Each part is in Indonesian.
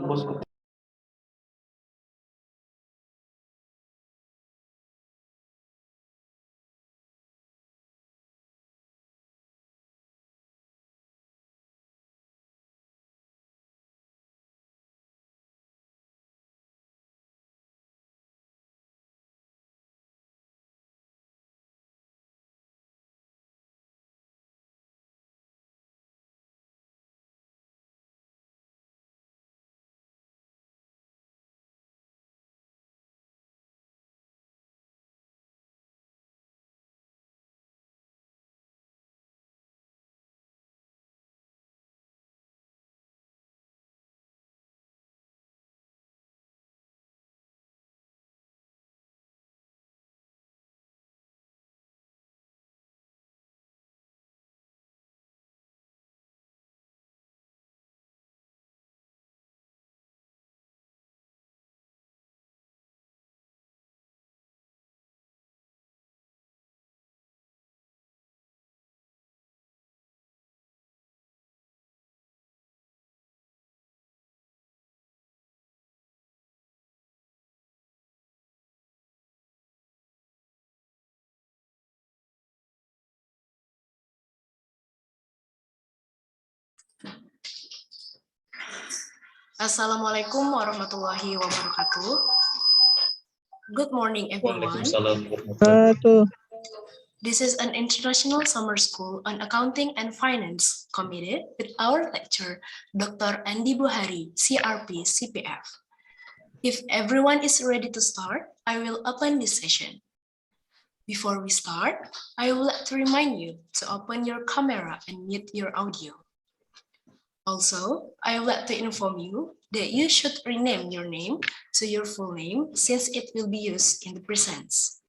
Bosku. Assalamualaikum warahmatullahi wabarakatuh. Good morning, everyone. This is an international summer school on accounting and finance committee with our lecturer, Dr. Andi Buhari, CRP, CPF. If everyone is ready to start, I will open this session. Before we start, I would like to remind you to open your camera and mute your audio. Also, I would like to inform you that you should rename your name to your full name since it will be used in the presents.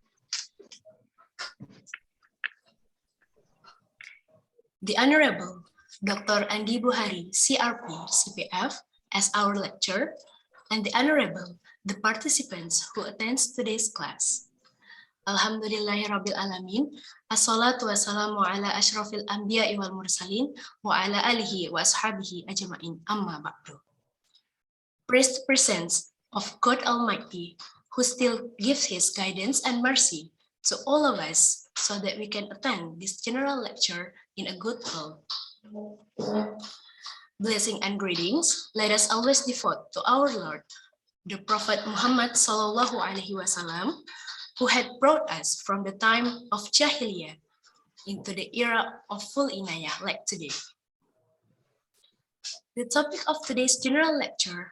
The Honorable Dr. Andi Buhari, CRP, CPF, as our lecturer, and the Honorable, the participants who attends today's class. Alhamdulillahirabbil alamin. Assalatu wassalamu ala asyrafil anbiya'i wal mursalin wa ala alihi wa ashabihi ajma'in amma ba'du. Praise the presence of God Almighty, who still gives his guidance and mercy to all of us so that we can attend this general lecture in a good health. Blessing and greetings, let us always devote to our Lord, the Prophet Muhammad Sallallahu Alaihi Wasallam, who had brought us from the time of Jahiliyah into the era of full inayah like today. The topic of today's general lecture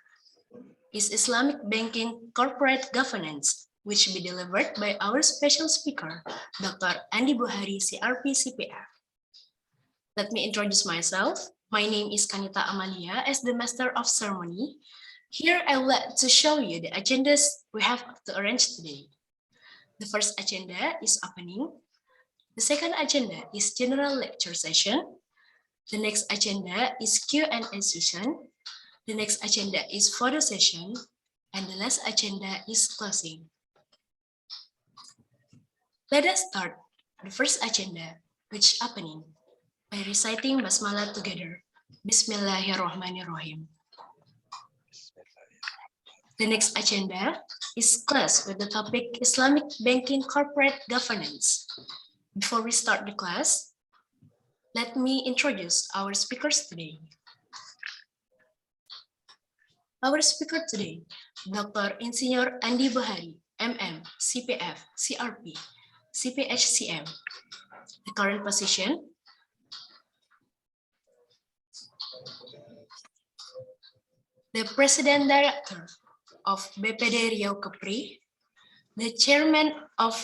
is Islamic Banking Corporate Governance, which will be delivered by our special speaker, Dr. Andi Buhari, CRP CPF. Let me introduce myself. My name is Kanita Amalia as the Master of Ceremony. Here I would like to show you the agendas we have to arrange today. The first agenda is opening. The second agenda is general lecture session. The next agenda is Q&A session. The next agenda is photo session. And the last agenda is closing. Let us start the first agenda, which is opening, by reciting Basmalah together. Bismillahirrahmanirrahim. The next agenda is class with the topic Islamic Banking Corporate Governance. Before we start the class, let me introduce our speakers today. Our speaker today, Dr. Insinyur Andi Buhari, MM, CPF, CRP, CPHCM. The current position, the President Director of BPD Riau Kepri, the Chairman of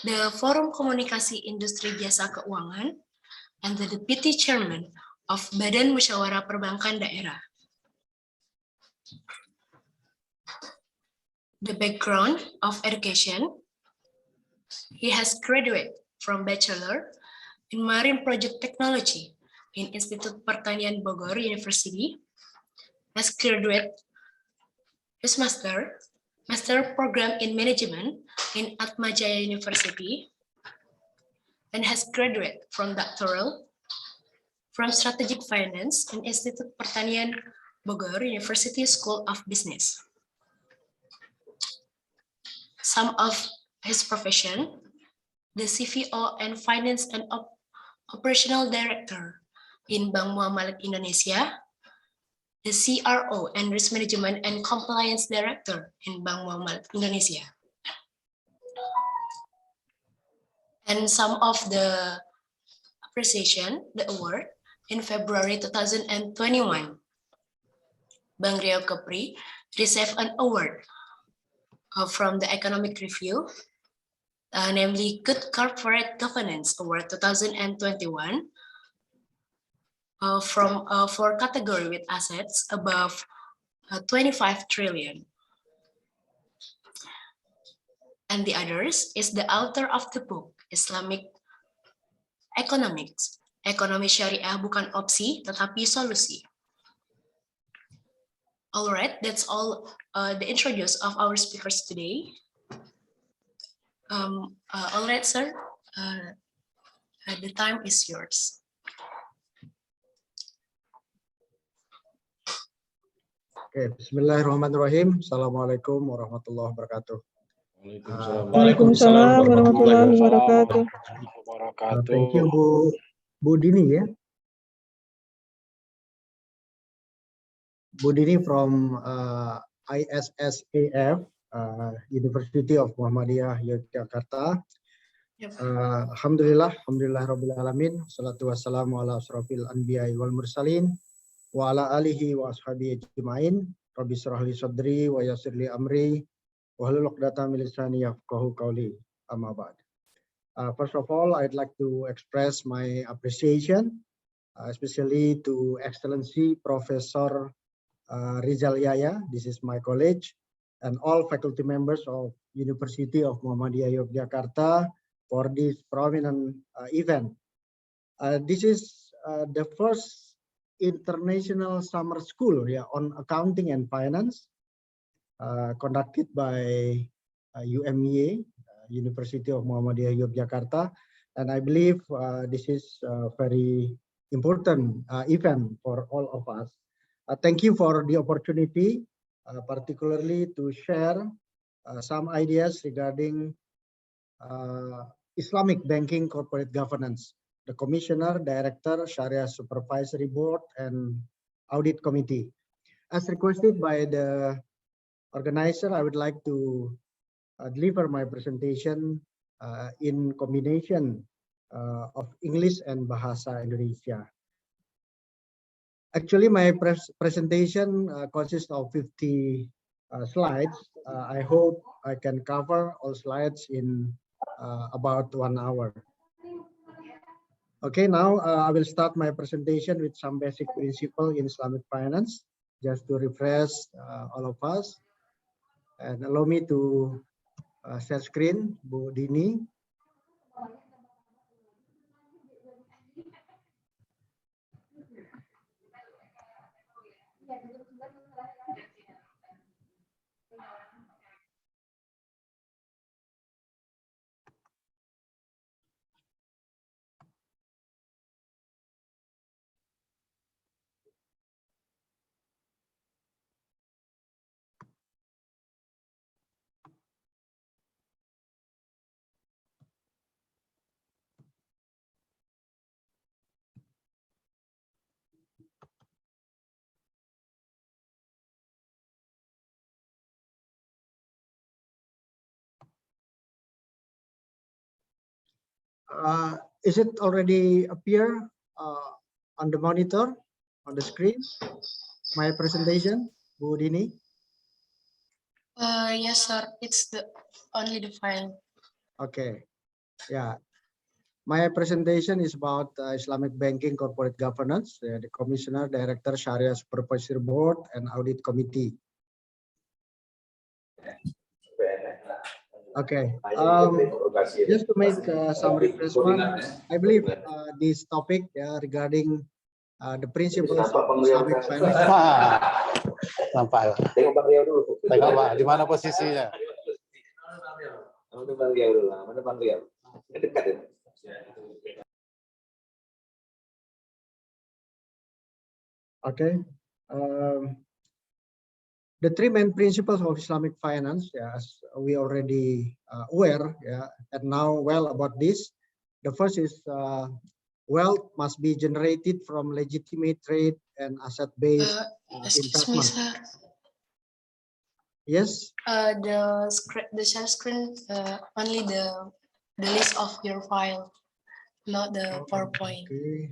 the Forum Komunikasi Industri Jasa Keuangan, and the Deputy Chairman of Badan Musyawarah Perbankan Daerah. The background of education, he has graduated from Bachelor in Marine Project Technology in Institut Pertanian Bogor University, has graduated his Master Program in Management in Atmajaya University, and has graduated from Doctoral from Strategic Finance in Institut Pertanian Bogor University School of Business. Some of his profession, the CFO and Finance and Operational Director in Bank Muamalat Indonesia, the CRO and Risk Management and Compliance Director in Bank Muamalat Indonesia. And some of the appreciation, the award, in February 2021, Bank Riau Kepri received an award from the Economic Review, namely Good Corporate Governance Award 2021, for category with assets above 25 trillion. And the others is the author of the book Islamic Economics. Ekonomi Syariah bukan opsi, tetapi solusi. All right, that's all the introduce of our speakers today. All right, sir, the time is yours. Oke, Bismillahirrahmanirrahim. Assalamualaikum warahmatullahi wabarakatuh. Waalaikumsalam warahmatullahi wabarakatuh. Thank you, Bu Dini ya. Bu Dini from ISSAF, University of Muhammadiyah Yogyakarta. Yep. Alhamdulillah Rabbil Alamin. Salatu wassalamu ala asrafil anbiya'i wal mursalin. Wa ala alihi wa ashabihi ajma'in. Rabbi shrah li sadri wa yassir li amri. Wa hlul 'uqdatam min lisani yafqahu qawli. Amma ba'd. First of all, I'd like to express my appreciation, especially to Excellency Professor Rizal Yahya. This is my college, and all faculty members of University of Muhammadiyah Yogyakarta for this prominent event. This is the first international summer school on accounting and finance conducted by UMYA, University of Muhammadiyah Yogyakarta, and I believe this is a very important event for all of us. Thank you for the opportunity, particularly to share some ideas regarding Islamic Banking Corporate Governance, the Commissioner, Director, Sharia Supervisory Board, and Audit Committee. As requested by the organizer, I would like to deliver my presentation in combination of English and Bahasa Indonesia. Actually, my presentation consists of 50 slides. I hope I can cover all slides in about 1 hour. Okay, now I will start my presentation with some basic principles in Islamic finance, just to refresh all of us. And allow me to share screen, Bu Dini. Is it already appear on the monitor, on the screen, my presentation, Bu Dini? Yes, sir. It's only the file. Okay. Yeah. My presentation is about Islamic Banking Corporate Governance, the Commissioner, Director, Sharia Supervisory Board, and Audit Committee. Okay. Just to make some refreshment, I believe this topic regarding the principles of Islamic finance. Nampak. Tengok Bang Riau dulu. Tengok Bang, di mana posisinya? Mana Bang Riau dulu? Mana Bang Riau? Dekat itu. Okay. The three main principles of Islamic finance, yeah, as we already aware, yeah, and now well about this. The first is wealth must be generated from legitimate trade and asset-based Excuse me, investment. sir. Yes. The share screen only the list of your file, not the PowerPoint. Okay.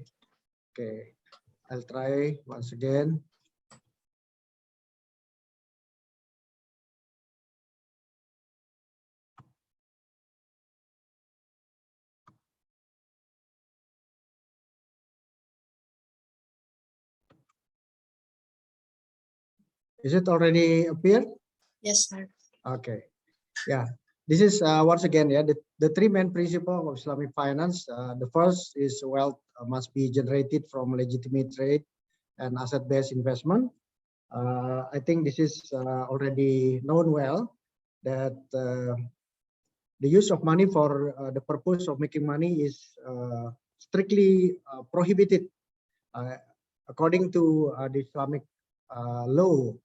Okay. I'll try once again. Is it already appeared? Yes, sir. Okay. Yeah. This is once again, yeah, the three main principles of Islamic finance. The first is wealth must be generated from legitimate trade and asset-based investment. I think this is already known well that the use of money for the purpose of making money is strictly prohibited according to the Islamic law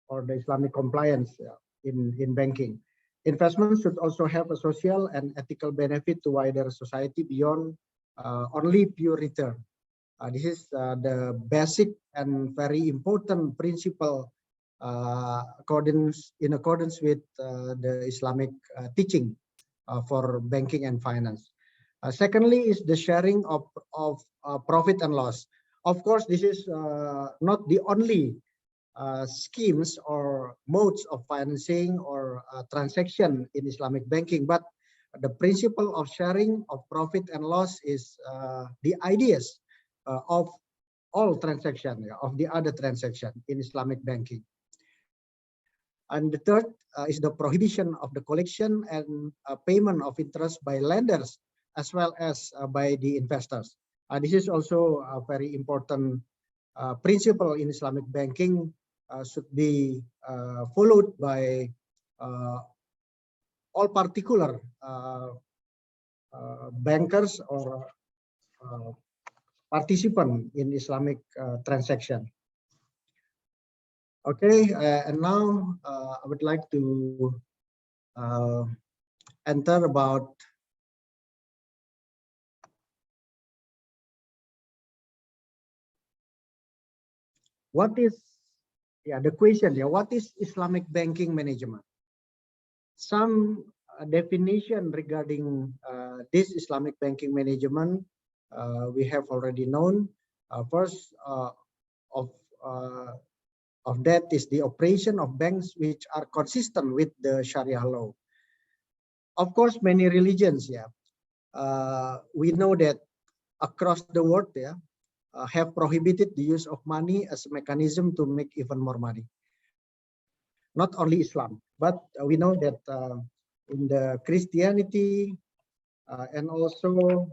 or the Islamic compliance in banking. Investment should also have a social and ethical benefit to wider society beyond only pure return. This is the basic and very important principle in accordance with the Islamic teaching for banking and finance. Secondly is the sharing of profit and loss. Of course, this is not the only schemes or modes of financing or transaction in Islamic banking, but the principle of sharing of profit and loss is the ideas of all transaction, of the other transaction in Islamic banking. And the third is the prohibition of the collection and payment of interest by lenders as well as by the investors. This is also a very important principle in Islamic banking, should be followed by all particular bankers or participant in Islamic transaction. Okay, and now I would like to enter about what is the question. What is Islamic banking management? Some definition regarding this Islamic banking management we have already known. First of that is the operation of banks which are consistent with the Sharia law. Of course, many religions, we know that across the world, have prohibited the use of money as a mechanism to make even more money. Not only Islam, but we know that in the Christianity and also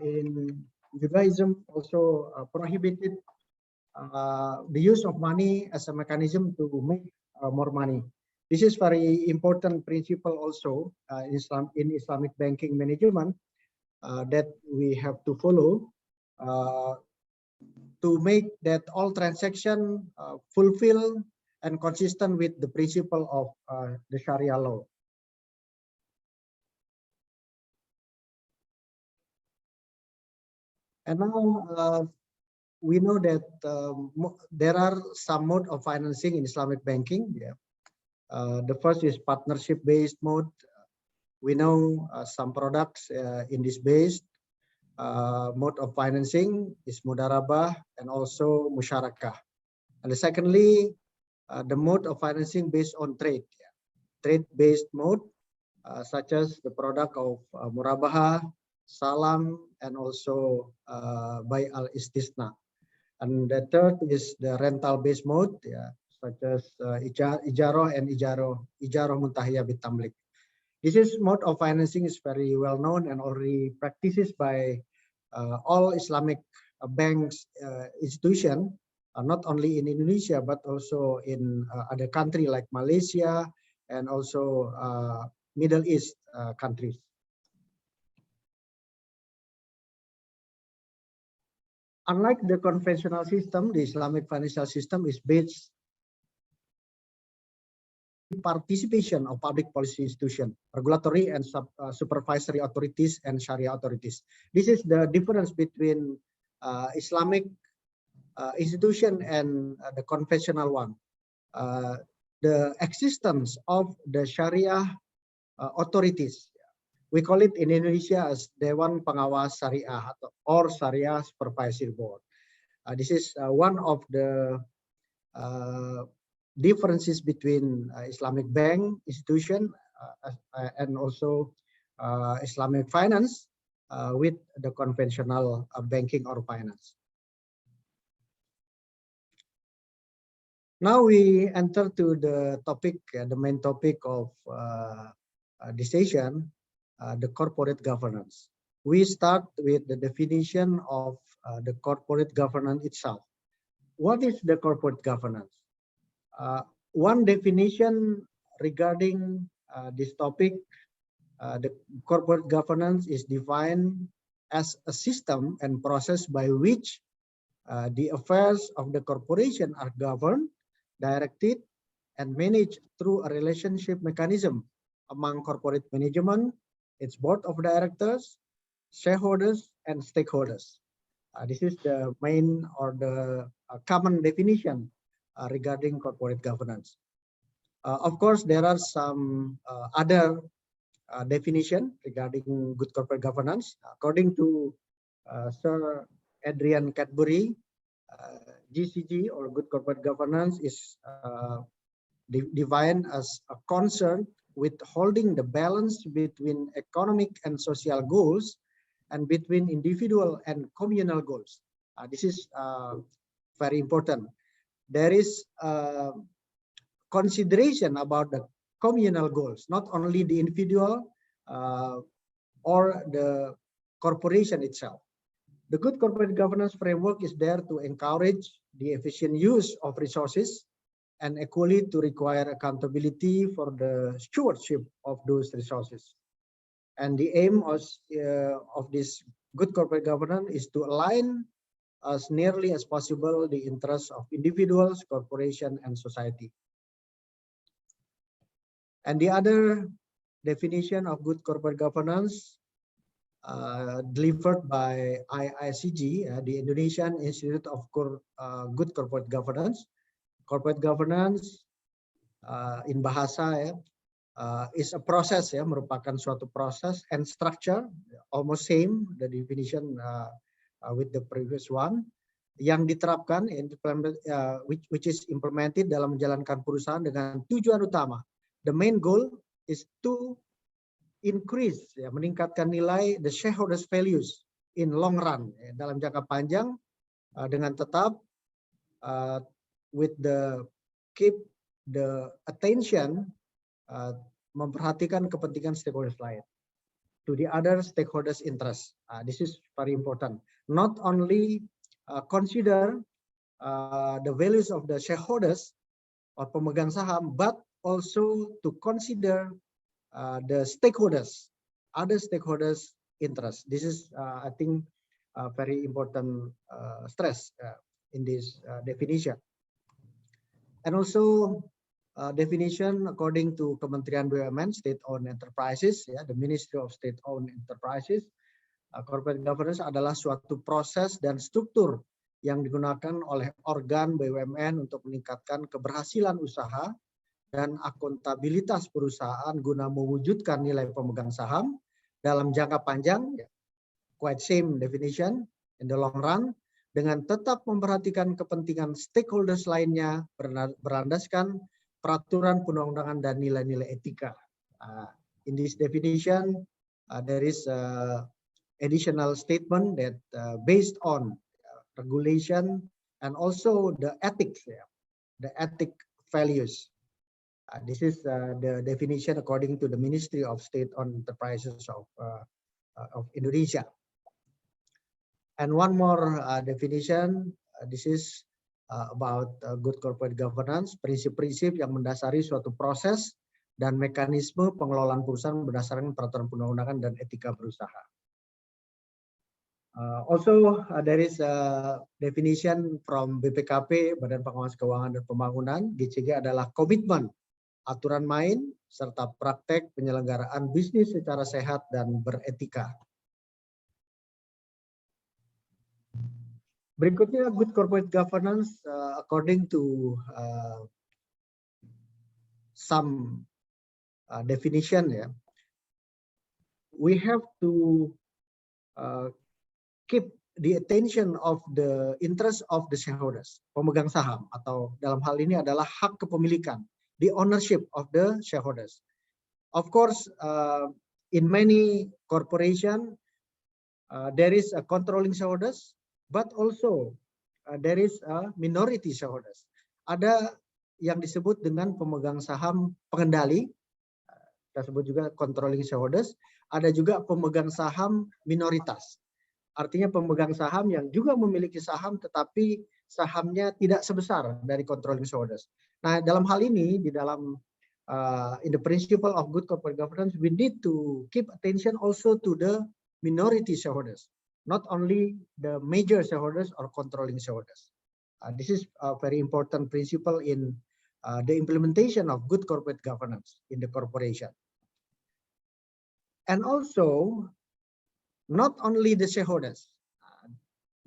in Judaism also prohibited the use of money as a mechanism to make more money. This is very important principle also in Islamic banking management that we have to follow to make that all transaction fulfill and consistent with the principle of the Sharia law. And now we know that there are some mode of financing in Islamic banking. The first is partnership-based mode. We know some products in this base mode of financing is mudarabah and also musyarakah. And secondly, the mode of financing based on trade-based mode, such as the product of murabaha, salam, and also by al-istisna. And the third is the rental-based mode, such as ijarah and ijarah muntahiyah bitamlik. This is mode of financing is very well known and already practiced by all Islamic banks institution, not only in Indonesia but also in other countries like Malaysia and also Middle East countries. Unlike the conventional system, the Islamic financial system is based on participation of public policy institutions, regulatory and supervisory authorities, and Sharia authorities. This is the difference between Islamic institution and the conventional one. The existence of the Sharia authorities, we call it in Indonesia as Dewan Pengawas Syariah or Sharia Supervisory Board. This is one of the differences between Islamic bank institution and also Islamic finance with the conventional banking or finance. Now we enter to the topic, the main topic of this session, the corporate governance. We start with the definition of the corporate governance itself. What is the corporate governance? One definition regarding this topic, the corporate governance is defined as a system and process by which the affairs of the corporation are governed, directed, and managed through a relationship mechanism among corporate management, its board of directors, shareholders, and stakeholders. This is the main or the common definition regarding corporate governance. Of course, there are some other definition regarding good corporate governance. According to Sir Adrian Cadbury, GCG or good corporate governance is defined as a concern with holding the balance between economic and social goals and between individual and communal goals. This is very important. There is consideration about the communal goals, not only the individual or the corporation itself. The good corporate governance framework is there to encourage the efficient use of resources and equally to require accountability for the stewardship of those resources. And the aim of this good corporate governance is to align as nearly as possible the interests of individuals, corporation, and society. And the other definition of good corporate governance delivered by IICG, the Indonesian Institute of Good Corporate Governance. Corporate governance in bahasa is a process, merupakan suatu proses and structure, almost same the definition with the previous one, yang diterapkan which is implemented dalam menjalankan perusahaan dengan tujuan utama. The main goal is to increase, meningkatkan nilai the shareholders values in long run, dalam jangka panjang, dengan tetap with the keep the attention, memperhatikan kepentingan stakeholders lain, to the other stakeholders interest. This is very important. Not only consider the values of the shareholders or pemegang saham, but also to consider the stakeholders, other stakeholders' interest. This is, I think, a very important stress in this definition. And also definition according to Kementerian BUMN, state-owned enterprises, the Ministry of State-owned Enterprises, corporate governance adalah suatu proses dan struktur yang digunakan oleh organ BUMN untuk meningkatkan keberhasilan usaha dan akuntabilitas perusahaan guna mewujudkan nilai pemegang saham dalam jangka panjang, quite same definition, in the long run, dengan tetap memperhatikan kepentingan stakeholders lainnya berlandaskan peraturan perundang-undangan dan nilai-nilai etika. In this definition, there is additional statement that based on regulation and also the ethics, the ethic values. This is the definition according to the Ministry of State-owned Enterprises of Indonesia. And one more definition, this is about good corporate governance, prinsip-prinsip yang mendasari suatu proses dan mekanisme pengelolaan perusahaan berdasarkan peraturan perundang-undangan dan etika berusaha. There is a definition from BPKP, Badan Pengawas Keuangan dan Pembangunan. GCG adalah komitmen, aturan main, serta praktek penyelenggaraan bisnis secara sehat dan beretika. Berikutnya, good corporate governance according to some definition, ya. We have to keep the attention of the interest of the shareholders, pemegang saham, atau dalam hal ini adalah hak kepemilikan, the ownership of the shareholders. Of course, in many corporation, there is a controlling shareholders, but also there is a minority shareholders. Ada yang disebut dengan pemegang saham pengendali, kita sebut juga controlling shareholders. Ada juga pemegang saham minoritas. Artinya pemegang saham yang juga memiliki saham tetapi sahamnya tidak sebesar dari controlling shareholders. Nah, dalam hal ini di dalam in the principle of good corporate governance, we need to keep attention also to the minority shareholders, not only the major shareholders or controlling shareholders. This is a very important principle in the implementation of good corporate governance in the corporation. And also, not only the shareholders,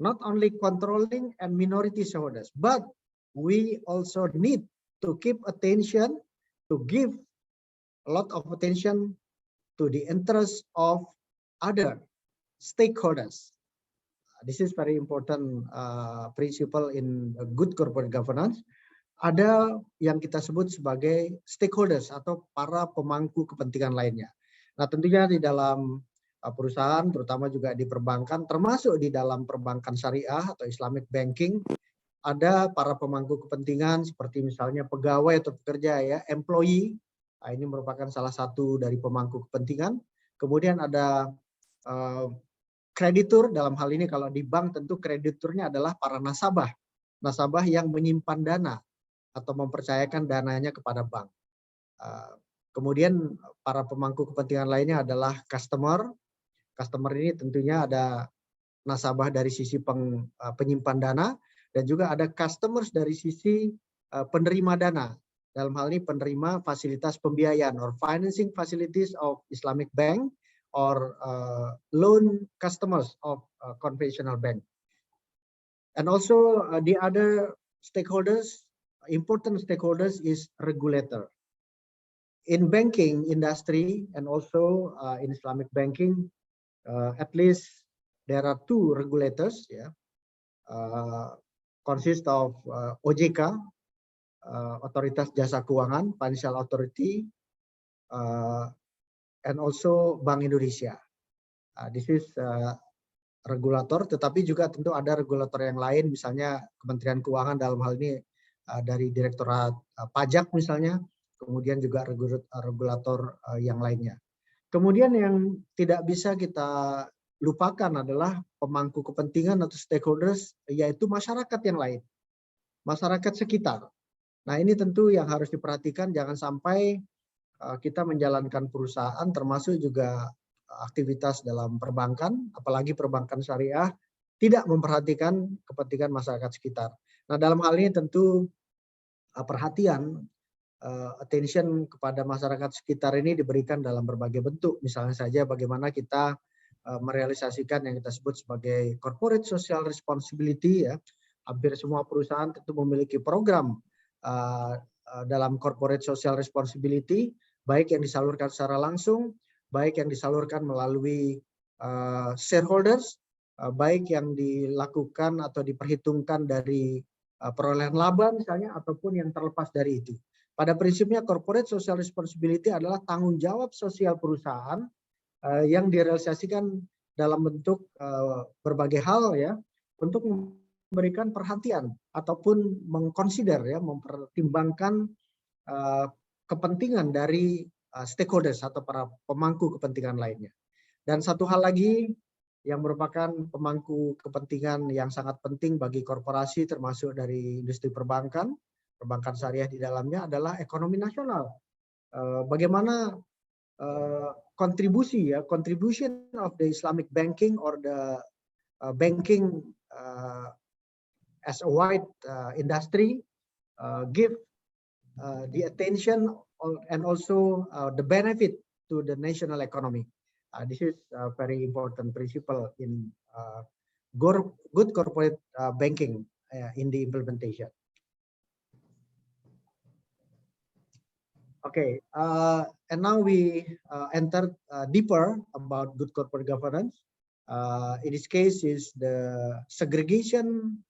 not only controlling and minority shareholders, but we also need to keep attention, to give a lot of attention to the interests of other stakeholders. This is very important principle in good corporate governance. Ada yang kita sebut sebagai stakeholders atau para pemangku kepentingan lainnya. Nah, tentunya di dalam perusahaan, terutama juga di perbankan, termasuk di dalam perbankan syariah atau Islamic banking, ada para pemangku kepentingan seperti misalnya pegawai atau pekerja, ya, employee. Nah, ini merupakan salah satu dari pemangku kepentingan. Kemudian ada kreditur, dalam hal ini kalau di bank tentu krediturnya adalah para nasabah. Nasabah yang menyimpan dana atau mempercayakan dananya kepada bank. Kemudian para pemangku kepentingan lainnya adalah customer. Customer ini tentunya ada nasabah dari sisi penyimpan dana dan juga ada customers dari sisi penerima dana. Dalam hal ini penerima fasilitas pembiayaan or financing facilities of Islamic bank or loan customers of conventional bank. And also the other stakeholders, important stakeholders is regulator. In banking industry and also in Islamic banking, at least there are two regulators, yeah, consist of OJK, Otoritas Jasa Keuangan, Financial Authority, and also Bank Indonesia. This is regulator, tetapi juga tentu ada regulator yang lain, misalnya Kementerian Keuangan dalam hal ini dari Direktorat Pajak misalnya, kemudian juga regulator yang lainnya. Kemudian yang tidak bisa kita lupakan adalah pemangku kepentingan atau stakeholders, yaitu masyarakat yang lain, masyarakat sekitar. Nah, ini tentu yang harus diperhatikan, jangan sampai kita menjalankan perusahaan termasuk juga aktivitas dalam perbankan, apalagi perbankan syariah, tidak memperhatikan kepentingan masyarakat sekitar. Nah, dalam hal ini tentu perhatian, attention kepada masyarakat sekitar ini diberikan dalam berbagai bentuk. Misalnya saja bagaimana kita merealisasikan yang kita sebut sebagai corporate social responsibility, ya. Hampir semua perusahaan tentu memiliki program dalam corporate social responsibility, baik yang disalurkan secara langsung, baik yang disalurkan melalui shareholders, baik yang dilakukan atau diperhitungkan dari perolehan laba misalnya, ataupun yang terlepas dari itu. Pada prinsipnya corporate social responsibility adalah tanggung jawab sosial perusahaan yang direalisasikan dalam bentuk berbagai hal, ya, untuk memberikan perhatian ataupun mengconsider, ya, mempertimbangkan kepentingan dari stakeholders atau para pemangku kepentingan lainnya. Dan satu hal lagi yang merupakan pemangku kepentingan yang sangat penting bagi korporasi termasuk dari industri perbankan syariah di dalamnya adalah ekonomi nasional. Bagaimana kontribusi, ya, contribution of the Islamic banking or the banking as a wide industry give the attention and also the benefit to the national economy. This is a very important principle in good corporate banking in the implementation. Okay, and now we enter deeper about good corporate governance. In this case is the segregation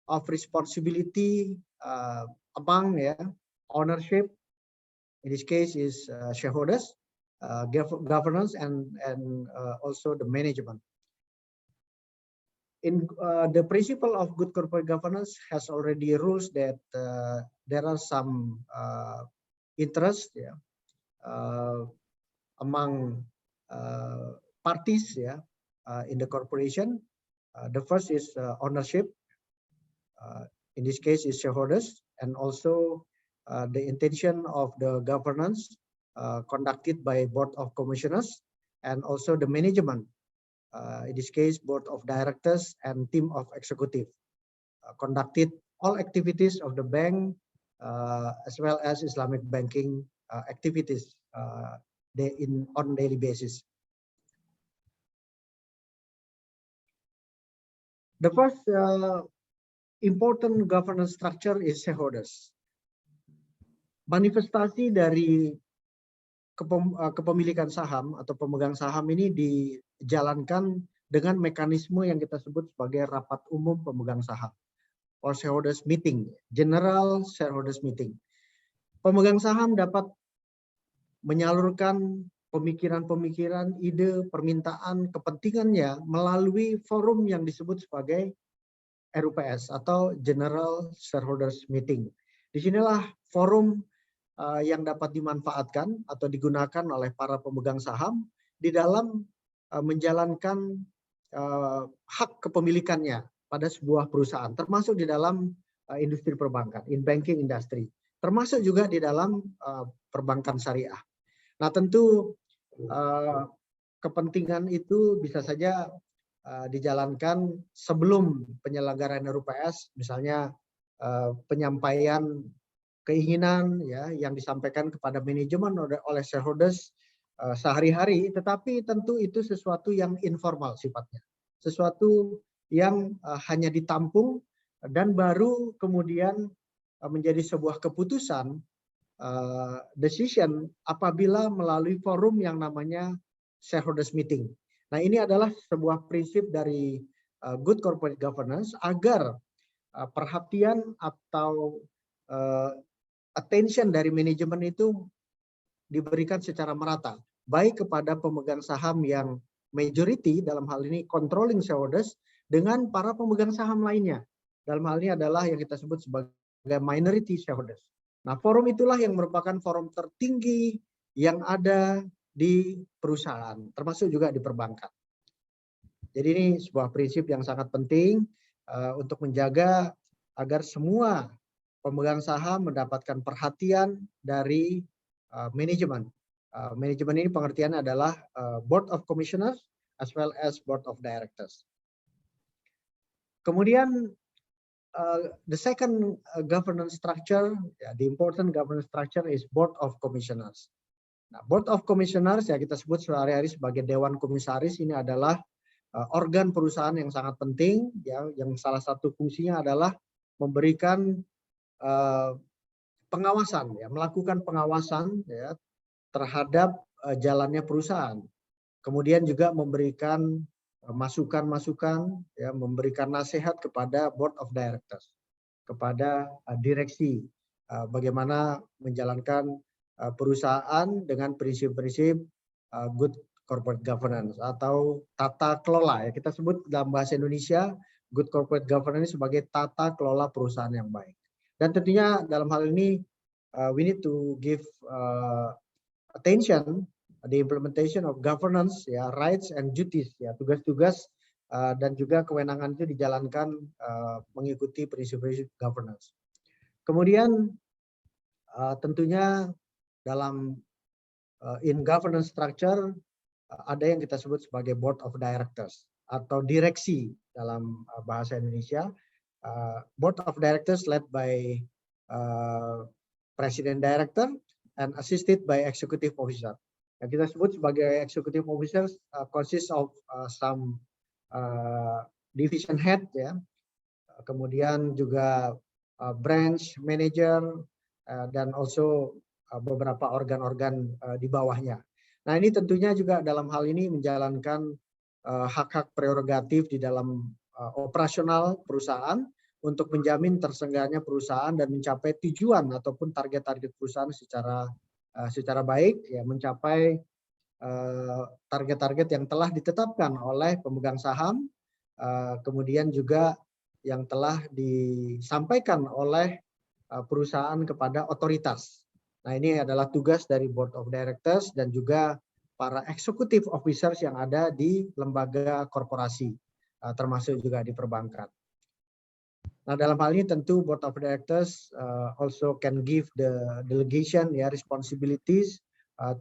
of responsibility among ownership. In this case is shareholders, governance, and also the management. In the principle of good corporate governance has already rules that there are some interest among parties in the corporation. The first is ownership. In this case is shareholders, and also the intention of the governance conducted by board of commissioners, and also the management. In this case, board of directors and team of executive conducted all activities of the bank as well as Islamic banking activities on daily basis. The first important governance structure is shareholders. Manifestasi dari kepemilikan saham atau pemegang saham ini dijalankan dengan mekanisme yang kita sebut sebagai rapat umum pemegang saham, or shareholders meeting, general shareholders meeting. Pemegang saham dapat menyalurkan pemikiran-pemikiran, ide, permintaan, kepentingannya melalui forum yang disebut sebagai RUPS atau General Shareholders Meeting. Disinilah forum yang dapat dimanfaatkan atau digunakan oleh para pemegang saham di dalam menjalankan hak kepemilikannya pada sebuah perusahaan, termasuk di dalam industri perbankan, in banking industry, termasuk juga di dalam perbankan syariah. Nah, tentu kepentingan itu bisa saja dijalankan sebelum penyelenggaraan RUPS, misalnya penyampaian keinginan yang disampaikan kepada manajemen oleh shareholders sehari-hari, tetapi tentu itu sesuatu yang informal sifatnya, sesuatu yang hanya ditampung dan baru kemudian menjadi sebuah keputusan decision apabila melalui forum yang namanya shareholders meeting. Nah, ini adalah sebuah prinsip dari good corporate governance agar perhatian atau attention dari manajemen itu diberikan secara merata, baik kepada pemegang saham yang majority, dalam hal ini controlling shareholders, dengan para pemegang saham lainnya. Dalam hal ini adalah yang kita sebut sebagai minority shareholders. Nah, forum itulah yang merupakan forum tertinggi yang ada di perusahaan, termasuk juga di perbankan. Jadi ini sebuah prinsip yang sangat penting untuk menjaga agar semua pemegang saham mendapatkan perhatian dari manajemen. Manajemen ini pengertiannya adalah board of commissioners as well as board of directors. Kemudian the second governance structure, the important governance structure is board of commissioners. Nah, board of commissioners kita sebut sehari-hari sebagai dewan komisaris. Ini adalah organ perusahaan yang sangat penting, yang salah satu fungsinya adalah memberikan pengawasan, melakukan pengawasan terhadap jalannya perusahaan. Kemudian juga memberikan masukan-masukan, memberikan nasihat kepada board of directors, kepada direksi, bagaimana menjalankan perusahaan dengan prinsip-prinsip good corporate governance atau tata kelola. Kita sebut dalam bahasa Indonesia good corporate governance sebagai tata kelola perusahaan yang baik. Dan tentunya dalam hal ini we need to give attention the implementation of governance, rights and duties, tugas-tugas dan juga kewenangan itu dijalankan mengikuti prinsip-prinsip governance. Kemudian tentunya dalam in governance structure ada yang kita sebut sebagai board of directors atau direksi dalam bahasa Indonesia. Board of Directors led by President Director and assisted by Executive Officer. Yang kita sebut sebagai Executive Officers consists of some division head, ya, kemudian juga branch manager dan also beberapa organ-organ di bawahnya. Nah, ini tentunya juga dalam hal ini menjalankan hak-hak prerogatif di dalam operasional perusahaan untuk menjamin tersenggaranya perusahaan dan mencapai tujuan ataupun target-target perusahaan secara baik, ya, mencapai target-target yang telah ditetapkan oleh pemegang saham, kemudian juga yang telah disampaikan oleh perusahaan kepada otoritas. Nah, ini adalah tugas dari Board of Directors dan juga para executive officers yang ada di lembaga korporasi, termasuk juga di perbankan. Nah, dalam hal ini tentu Board of Directors also can give the delegation, ya, responsibilities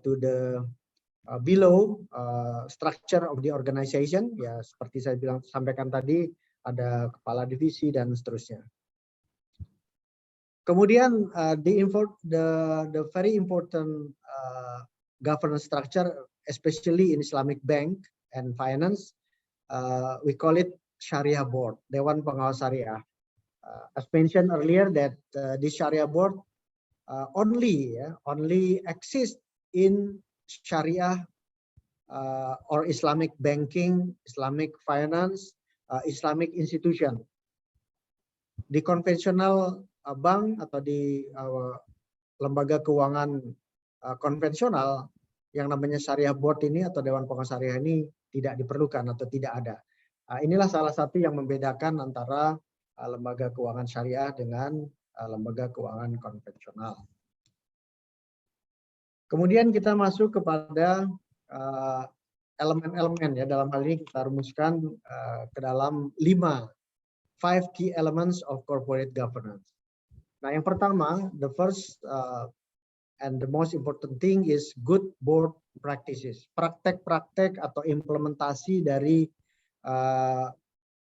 to the below structure of the organization, ya, seperti saya sampaikan tadi, ada kepala divisi dan seterusnya. Kemudian the very important governance structure, especially in Islamic bank and finance, we call it Sharia Board, Dewan Pengawas Syariah. As mentioned earlier, that this Sharia Board only exists in Sharia or Islamic banking, Islamic finance, Islamic institution. Di konvensional bank atau di lembaga keuangan konvensional, yang namanya Syariah Board ini atau Dewan Pengawas Syariah ini tidak diperlukan atau tidak ada. Inilah salah satu yang membedakan antara lembaga keuangan syariah dengan lembaga keuangan konvensional. Kemudian kita masuk kepada elemen-elemen, ya, dalam hal ini kita rumuskan ke dalam 5 key elements of corporate governance. Nah, yang pertama, the first and the most important thing is good board practices. Praktek-praktek atau implementasi dari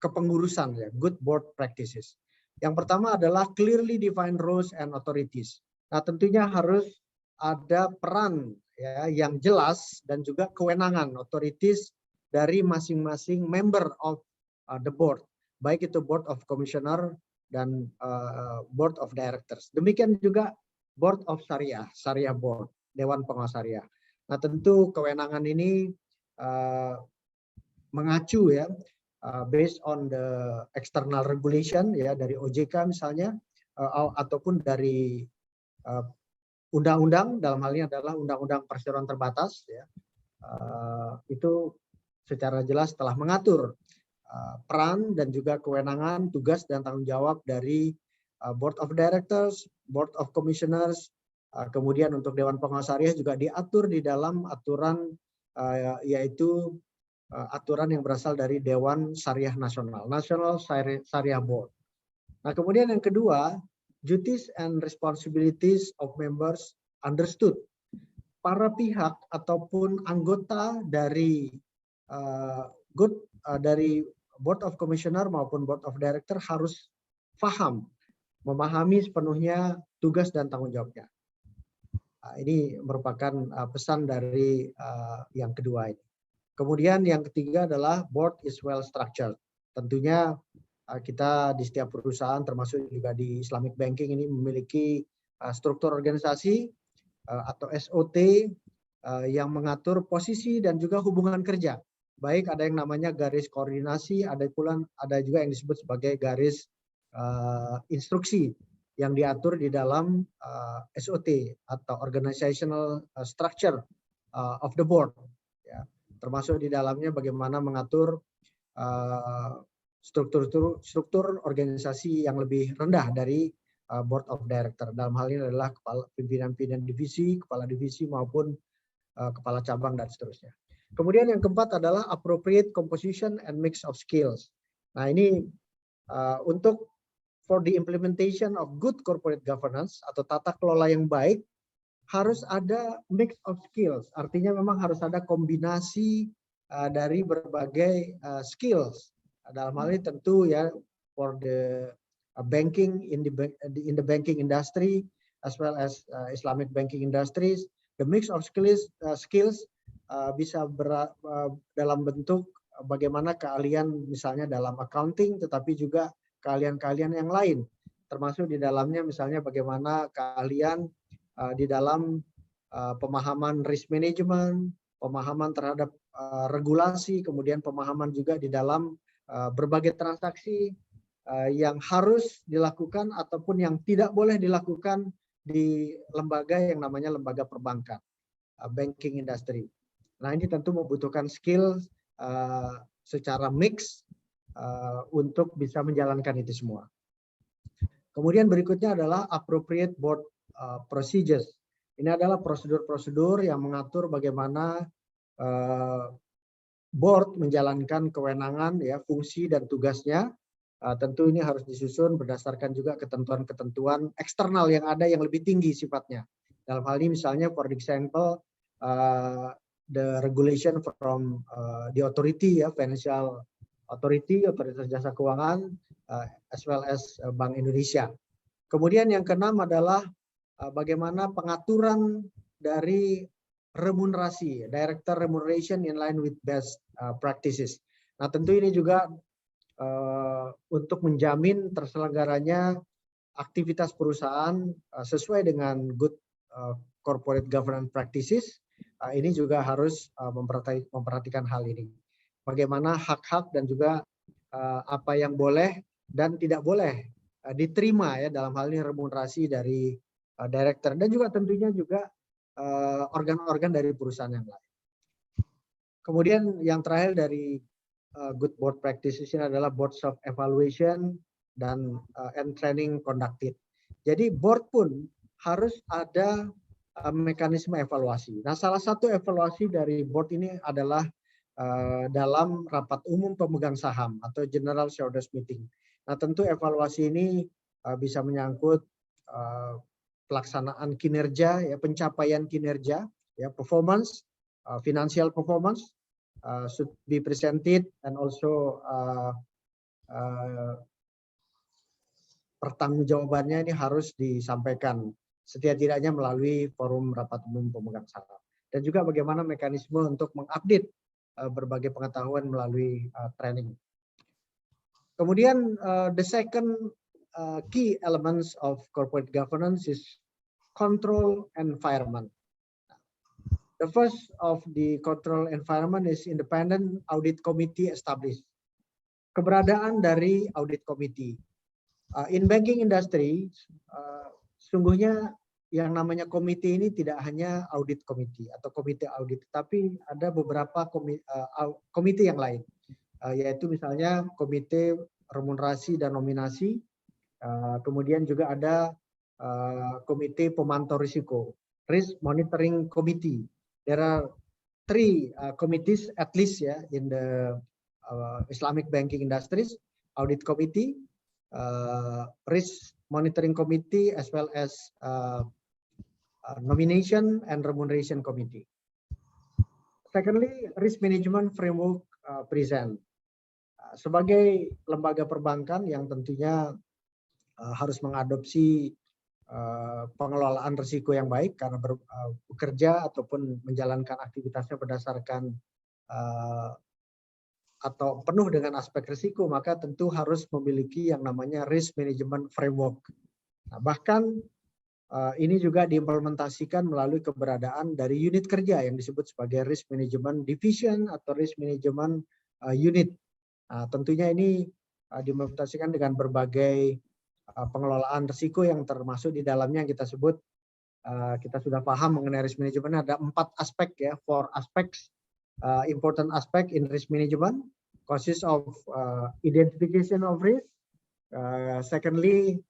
kepengurusan, ya, good board practices. Yang pertama adalah clearly defined roles and authorities. Nah, tentunya harus ada peran, ya, yang jelas dan juga kewenangan authorities dari masing-masing member of the board, baik itu board of commissioner dan board of directors. Demikian juga board of Syariah Board, Dewan Pengawas Syariah. Nah, tentu kewenangan ini mengacu, ya, based on the external regulation, ya, dari OJK misalnya, ataupun dari undang-undang, dalam hal ini adalah Undang-Undang Perseroan Terbatas, ya, itu secara jelas telah mengatur peran dan juga kewenangan, tugas dan tanggung jawab dari Board of Directors, Board of Commissioners, kemudian untuk Dewan Pengawas Syariah juga diatur di dalam aturan, yaitu aturan yang berasal dari Dewan Syariah Nasional, National Syariah Board. Nah, kemudian yang kedua, duties and responsibilities of members understood. Para pihak ataupun anggota dari dari Board of Commissioner maupun Board of Director harus paham, memahami sepenuhnya tugas dan tanggung jawabnya. Ini merupakan pesan dari yang kedua ini. Kemudian yang ketiga adalah board is well structured. Tentunya kita di setiap perusahaan termasuk juga di Islamic banking ini memiliki struktur organisasi atau SOT yang mengatur posisi dan juga hubungan kerja. Baik ada yang namanya garis koordinasi, ada juga yang disebut sebagai garis instruksi yang diatur di dalam SOT atau organizational structure of the board. Ya, termasuk di dalamnya bagaimana mengatur struktur organisasi yang lebih rendah dari Board of Director. Dalam hal ini adalah pimpinan-pimpinan divisi, kepala divisi maupun kepala cabang dan seterusnya. Kemudian yang keempat adalah appropriate composition and mix of skills. Nah, ini untuk for the implementation of good corporate governance atau tata kelola yang baik harus ada mix of skills. Artinya memang harus ada kombinasi dari berbagai skills Dalam hal ini tentu ya for the banking in the banking industry as well as Islamic banking industries, the mix of skills bisa dalam bentuk bagaimana keahlian misalnya dalam accounting, tetapi juga keahlian-keahlian yang lain, termasuk di dalamnya misalnya bagaimana keahlian di dalam pemahaman risk management, pemahaman terhadap regulasi, kemudian pemahaman juga di dalam berbagai transaksi yang harus dilakukan ataupun yang tidak boleh dilakukan di lembaga yang namanya lembaga perbankan, banking industry. Nah, ini tentu membutuhkan skill secara mix untuk bisa menjalankan itu semua. Kemudian berikutnya adalah appropriate board procedures. Ini adalah prosedur-prosedur yang mengatur bagaimana board menjalankan kewenangan, ya, fungsi dan tugasnya. Tentu ini harus disusun berdasarkan juga ketentuan-ketentuan eksternal yang ada yang lebih tinggi sifatnya. Dalam hal ini misalnya, for example, the regulation from the authority, ya, financial authority, otoritas jasa keuangan, as well as Bank Indonesia. Kemudian yang keenam adalah bagaimana pengaturan dari remunerasi, director remuneration in line with best practices. Nah, tentu ini juga untuk menjamin terselenggaranya aktivitas perusahaan sesuai dengan good corporate governance practices. Ini juga harus memperhatikan hal ini. Bagaimana hak-hak dan juga apa yang boleh dan tidak boleh diterima, ya, dalam hal ini remunerasi dari director dan juga tentunya juga organ-organ dari perusahaan yang lain. Kemudian yang terakhir dari good board practices ini adalah boards of evaluation dan and training conducted. Jadi board pun harus ada mekanisme evaluasi. Nah, salah satu evaluasi dari board ini adalah dalam rapat umum pemegang saham atau general shareholders meeting. Nah, tentu evaluasi ini bisa menyangkut pelaksanaan kinerja, ya, pencapaian kinerja, ya, performance, financial performance should be presented, and also pertanggungjawabannya ini harus disampaikan setidak-tidaknya melalui forum rapat umum pemegang saham. Dan juga bagaimana mekanisme untuk mengupdate berbagai pengetahuan melalui training. Kemudian the second key elements of corporate governance is control environment. The first of the control environment is independent audit committee established. Keberadaan dari audit committee. In banking industry, sungguhnya yang namanya komite ini tidak hanya audit committee atau komite audit, tapi ada beberapa komite yang lain, yaitu misalnya komite remunerasi dan nominasi, kemudian juga ada komite pemantau risiko, risk monitoring committee. There are 3 committees at least, ya, in the Islamic banking industries: audit committee, risk monitoring committee, as well as nomination and remuneration committee. Secondly, risk management framework present. Sebagai lembaga perbankan yang tentunya harus mengadopsi pengelolaan risiko yang baik karena bekerja ataupun menjalankan aktivitasnya berdasarkan atau penuh dengan aspek risiko, maka tentu harus memiliki yang namanya risk management framework. Nah, bahkan ini juga diimplementasikan melalui keberadaan dari unit kerja yang disebut sebagai risk management division atau risk management unit. Nah, tentunya ini diimplementasikan dengan berbagai pengelolaan risiko yang termasuk di dalamnya yang kita sebut, kita sudah paham mengenai risk management, ada 4 aspek, ya, 4 aspects. Important aspect in risk management consists of identification of risk, secondly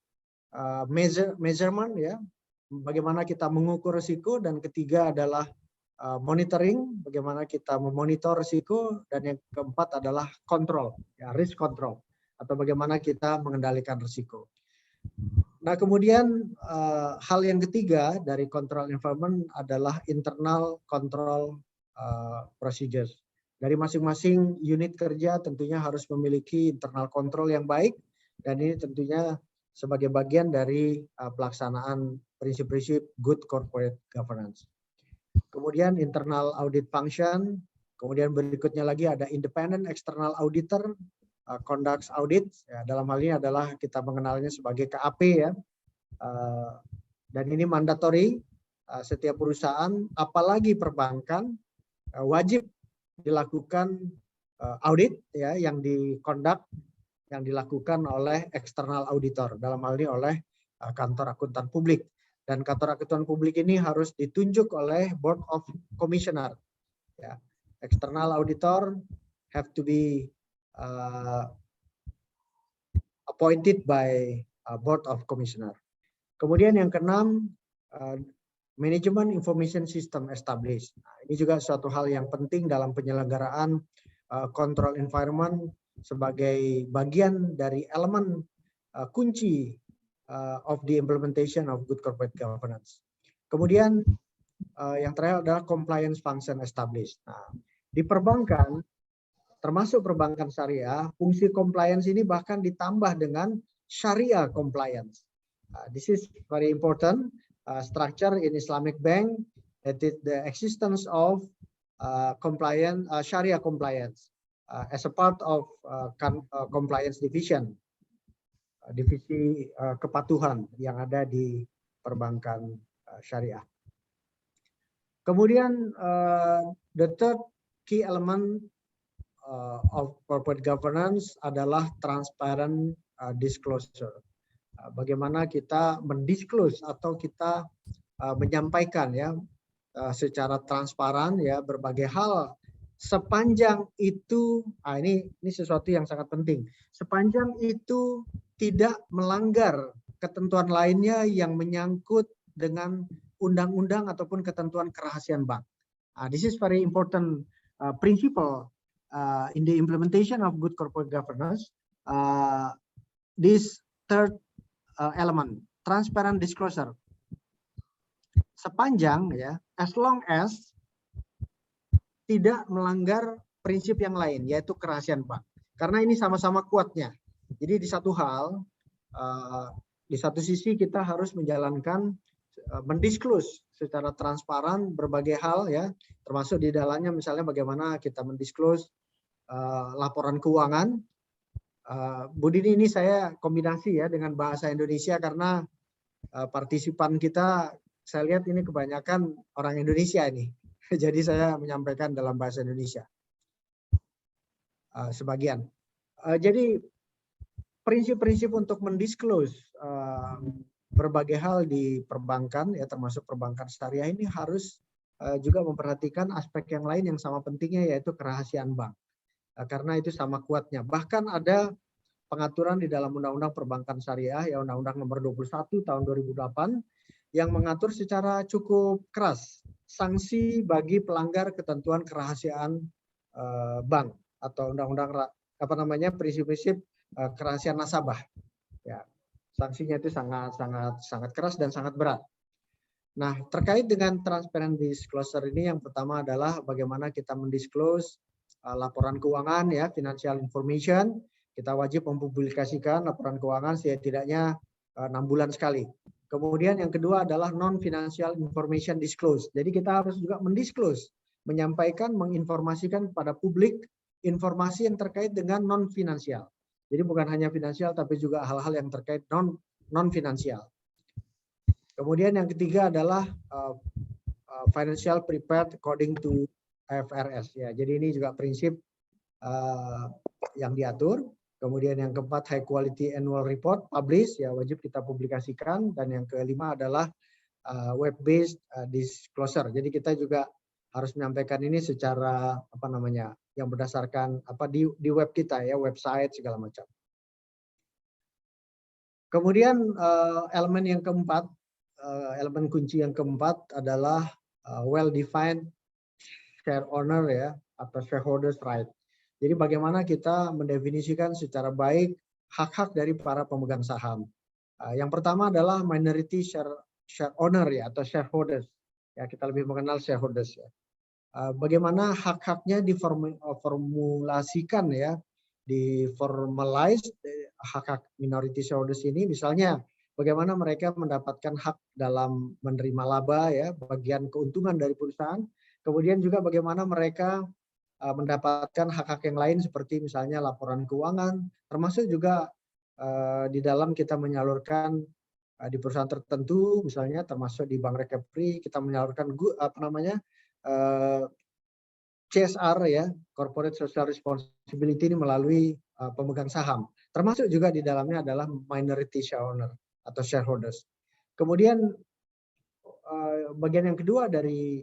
measurement, ya, bagaimana kita mengukur risiko, dan ketiga adalah monitoring, bagaimana kita memonitor risiko, dan yang keempat adalah control, ya, risk control, atau bagaimana kita mengendalikan risiko. Nah, kemudian hal yang ketiga dari control environment adalah internal control procedures. dari masing-masing unit kerja tentunya harus memiliki internal control yang baik, dan ini tentunya sebagai bagian dari pelaksanaan prinsip-prinsip good corporate governance. Kemudian internal audit function, kemudian berikutnya lagi ada independent external auditor, conducts audit, ya, dalam hal ini adalah kita mengenalnya sebagai KAP ya, dan ini mandatory, setiap perusahaan apalagi perbankan wajib dilakukan audit ya, yang dilakukan oleh eksternal auditor, dalam hal ini oleh kantor akuntan publik. Dan kantor akuntan publik ini harus ditunjuk oleh Board of Commissioner. Ya. External auditor have to be appointed by Board of Commissioner. Kemudian yang keenam, Management Information System established. Nah, ini juga suatu hal yang penting dalam penyelenggaraan control environment sebagai bagian dari elemen kunci of the implementation of good corporate governance. Kemudian yang terakhir adalah compliance function established. Nah, di perbankan, termasuk perbankan syariah, fungsi compliance ini bahkan ditambah dengan syariah compliance. This is very important structure in Islamic bank, that is the existence of compliance, syariah compliance as a part of compliance division. Divisi kepatuhan yang ada di perbankan syariah. Kemudian the third key element of corporate governance adalah transparent disclosure. Bagaimana kita mendisclose atau kita menyampaikan ya secara transparan ya berbagai hal, sepanjang itu ini sesuatu yang sangat penting, sepanjang itu tidak melanggar ketentuan lainnya yang menyangkut dengan undang-undang ataupun ketentuan kerahasiaan bank. This is very important principle in the implementation of good corporate governance. This third element, transparent disclosure. Sepanjang ya, as long as tidak melanggar prinsip yang lain, yaitu kerahasiaan bank. Karena ini sama-sama kuatnya. Jadi di satu hal, di satu sisi kita harus menjalankan, mendisclose secara transparan berbagai hal ya, termasuk di dalamnya misalnya bagaimana kita mendisclose laporan keuangan. Bu Dini, ini saya kombinasi ya dengan bahasa Indonesia karena partisipan kita saya lihat ini kebanyakan orang Indonesia ini. Jadi saya menyampaikan dalam bahasa Indonesia. Sebagian. Jadi prinsip-prinsip untuk mendisclose berbagai hal di perbankan ya, termasuk perbankan syariah ini harus juga memperhatikan aspek yang lain yang sama pentingnya, yaitu kerahasiaan bank. Karena itu sama kuatnya. Bahkan ada pengaturan di dalam Undang-Undang Perbankan Syariah ya, Undang-Undang Nomor 21 tahun 2008 yang mengatur secara cukup keras sanksi bagi pelanggar ketentuan kerahasiaan bank atau Undang-Undang prinsip-prinsip kerahasiaan nasabah. Ya, sanksinya itu sangat keras dan sangat berat. Nah, terkait dengan transparent disclosure ini, yang pertama adalah bagaimana kita mendisclose laporan keuangan ya, financial information. Kita wajib mempublikasikan laporan keuangan setidaknya 6 bulan sekali. Kemudian yang kedua adalah non-financial information disclose. Jadi kita harus juga mendisclose, menyampaikan, menginformasikan kepada publik informasi yang terkait dengan non-finansial. Jadi bukan hanya finansial, tapi juga hal-hal yang terkait non-finansial. Kemudian yang ketiga adalah financial prepared according to IFRS. Ya, jadi ini juga prinsip yang diatur. Kemudian yang keempat, high quality annual report publish, ya wajib kita publikasikan. Dan yang kelima adalah web based disclosure. Jadi kita juga harus menyampaikan ini secara yang berdasarkan di web kita ya, website segala macam. Kemudian elemen yang keempat, elemen kunci yang keempat adalah well defined share owner ya, atau shareholders right. Jadi bagaimana kita mendefinisikan secara baik hak-hak dari para pemegang saham. Yang pertama adalah minority share owner ya, atau shareholders. Ya, kita lebih mengenal shareholders ya. bagaimana hak-haknya diformulasikan ya, diformalize hak-hak minority shareholders ini, misalnya bagaimana mereka mendapatkan hak dalam menerima laba ya, bagian keuntungan dari perusahaan, kemudian juga bagaimana mereka mendapatkan hak-hak yang lain seperti misalnya laporan keuangan, termasuk juga di dalam kita menyalurkan di perusahaan tertentu, misalnya termasuk di Bank Recovery kita menyalurkan CSR ya, Corporate Social Responsibility ini melalui pemegang saham. Termasuk juga di dalamnya adalah minority shareholder atau shareholders. Kemudian bagian yang kedua dari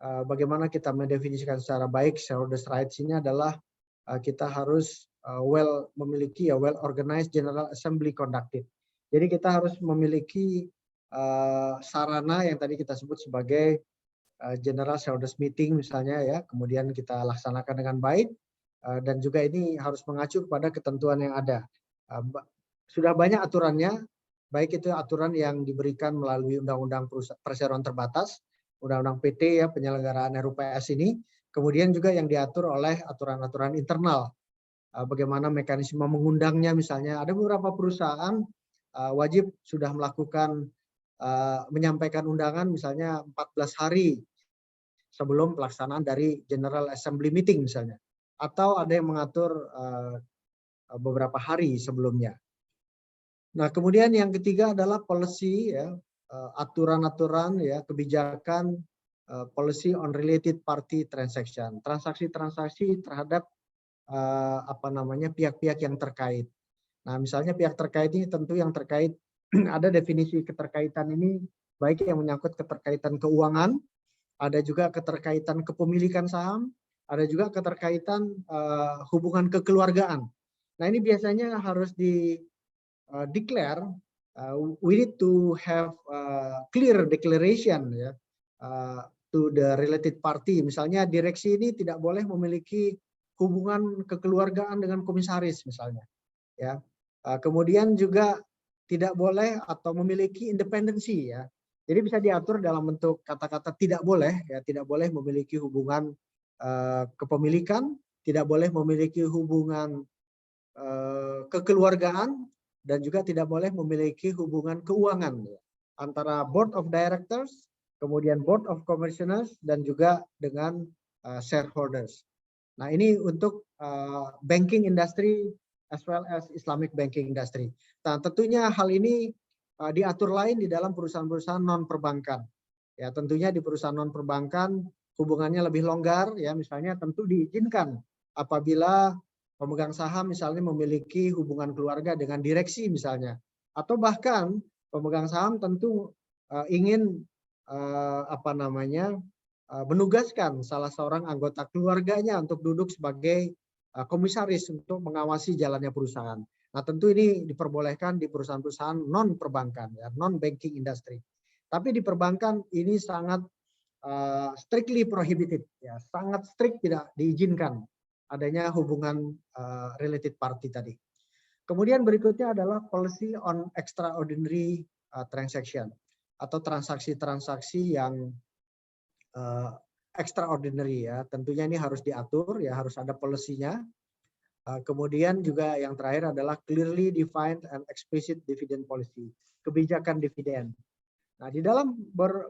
bagaimana kita mendefinisikan secara baik shareholders rights ini adalah kita harus memiliki well organized General Assembly conducted. Jadi kita harus memiliki sarana yang tadi kita sebut sebagai General Shareholders Meeting misalnya ya, kemudian kita laksanakan dengan baik dan juga ini harus mengacu kepada ketentuan yang ada. Sudah banyak aturannya, baik itu aturan yang diberikan melalui Undang-Undang Perseroan Terbatas, Undang-Undang PT ya, penyelenggaraan RUPS ini, kemudian juga yang diatur oleh aturan-aturan internal. Bagaimana mekanisme mengundangnya misalnya, ada beberapa perusahaan wajib sudah melakukan menyampaikan undangan misalnya 14 hari sebelum pelaksanaan dari General Assembly Meeting misalnya, atau ada yang mengatur beberapa hari sebelumnya. Nah, kemudian yang ketiga adalah policy ya, aturan-aturan ya, kebijakan policy on related party transaction, transaksi-transaksi terhadap pihak-pihak yang terkait. Nah, misalnya pihak terkait ini tentu yang terkait ada definisi keterkaitan ini baik yang menyangkut keterkaitan keuangan, ada juga keterkaitan kepemilikan saham, ada juga keterkaitan hubungan kekeluargaan. Nah, ini biasanya harus declare. We need to have clear declaration ya to the related party. Misalnya direksi ini tidak boleh memiliki hubungan kekeluargaan dengan komisaris misalnya. Ya, kemudian juga tidak boleh atau memiliki independensi ya. Jadi bisa diatur dalam bentuk kata-kata tidak boleh ya, tidak boleh memiliki hubungan kepemilikan, tidak boleh memiliki hubungan kekeluargaan, dan juga tidak boleh memiliki hubungan keuangan ya, antara Board of Directors, kemudian Board of Commissioners, dan juga dengan shareholders. Nah, ini untuk banking industry as well as Islamic banking industry. Nah, tentunya hal ini diatur lain di dalam perusahaan-perusahaan non perbankan. Ya, tentunya di perusahaan non perbankan hubungannya lebih longgar ya, misalnya tentu diizinkan apabila pemegang saham misalnya memiliki hubungan keluarga dengan direksi misalnya, atau bahkan pemegang saham tentu ingin menugaskan salah seorang anggota keluarganya untuk duduk sebagai komisaris untuk mengawasi jalannya perusahaan. Nah, tentu ini diperbolehkan di perusahaan-perusahaan non perbankan ya, non banking industry. Tapi di perbankan ini sangat strictly prohibited ya, sangat strict, tidak diizinkan adanya hubungan related party tadi. Kemudian berikutnya adalah policy on extraordinary transaction atau transaksi-transaksi yang extraordinary ya. Tentunya ini harus diatur ya, harus ada policy-nya. Kemudian juga yang terakhir adalah clearly defined and explicit dividend policy, kebijakan dividen. Nah, di dalam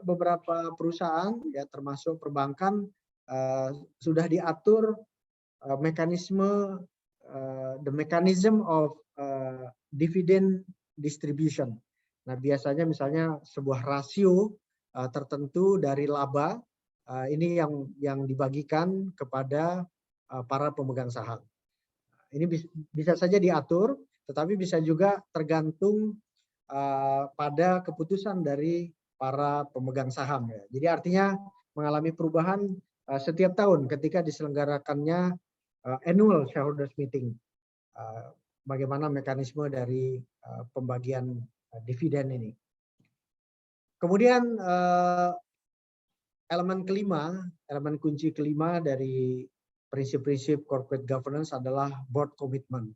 beberapa perusahaan ya termasuk perbankan sudah diatur mekanisme the mechanism of dividend distribution. Nah, biasanya misalnya sebuah rasio tertentu dari laba ini yang dibagikan kepada para pemegang saham. Ini bisa saja diatur, tetapi bisa juga tergantung pada keputusan dari para pemegang saham ya. Jadi artinya mengalami perubahan setiap tahun ketika diselenggarakannya annual shareholders meeting. Bagaimana mekanisme dari pembagian dividen ini. Kemudian elemen kunci kelima dari prinsip-prinsip corporate governance adalah board commitment.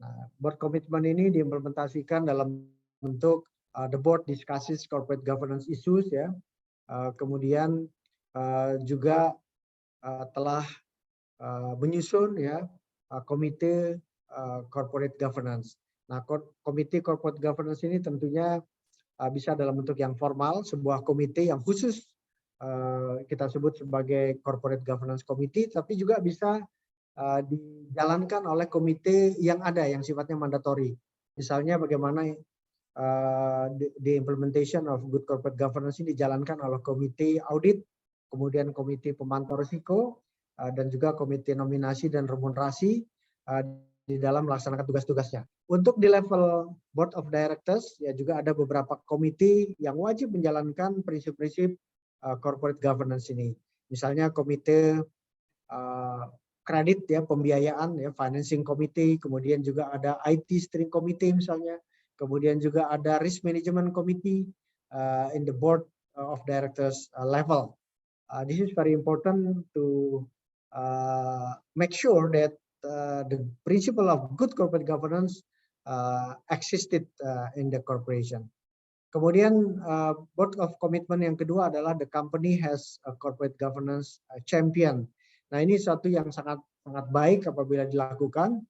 Nah, board commitment ini diimplementasikan dalam bentuk the board discusses corporate governance issues ya. Kemudian juga telah menyusun ya komite corporate governance. Nah, komite corporate governance ini tentunya bisa dalam bentuk yang formal, sebuah komite yang khusus kita sebut sebagai corporate governance committee, tapi juga bisa dijalankan oleh komite yang ada yang sifatnya mandatori. Misalnya bagaimana the implementation of good corporate governance ini dijalankan oleh komite audit, kemudian komite pemantau risiko, dan juga komite nominasi dan remunerasi di dalam melaksanakan tugas-tugasnya. Untuk di level board of directors ya juga ada beberapa komite yang wajib menjalankan prinsip-prinsip corporate governance ini. Misalnya komite kredit ya, pembiayaan ya, financing committee, kemudian juga ada IT steering committee misalnya, kemudian juga ada risk management committee in the board of directors level. This is very important to make sure that the principle of good corporate governance existed in the corporation. Kemudian board of commitment yang kedua adalah the company has a corporate governance champion. Nah, ini suatu yang sangat baik apabila dilakukan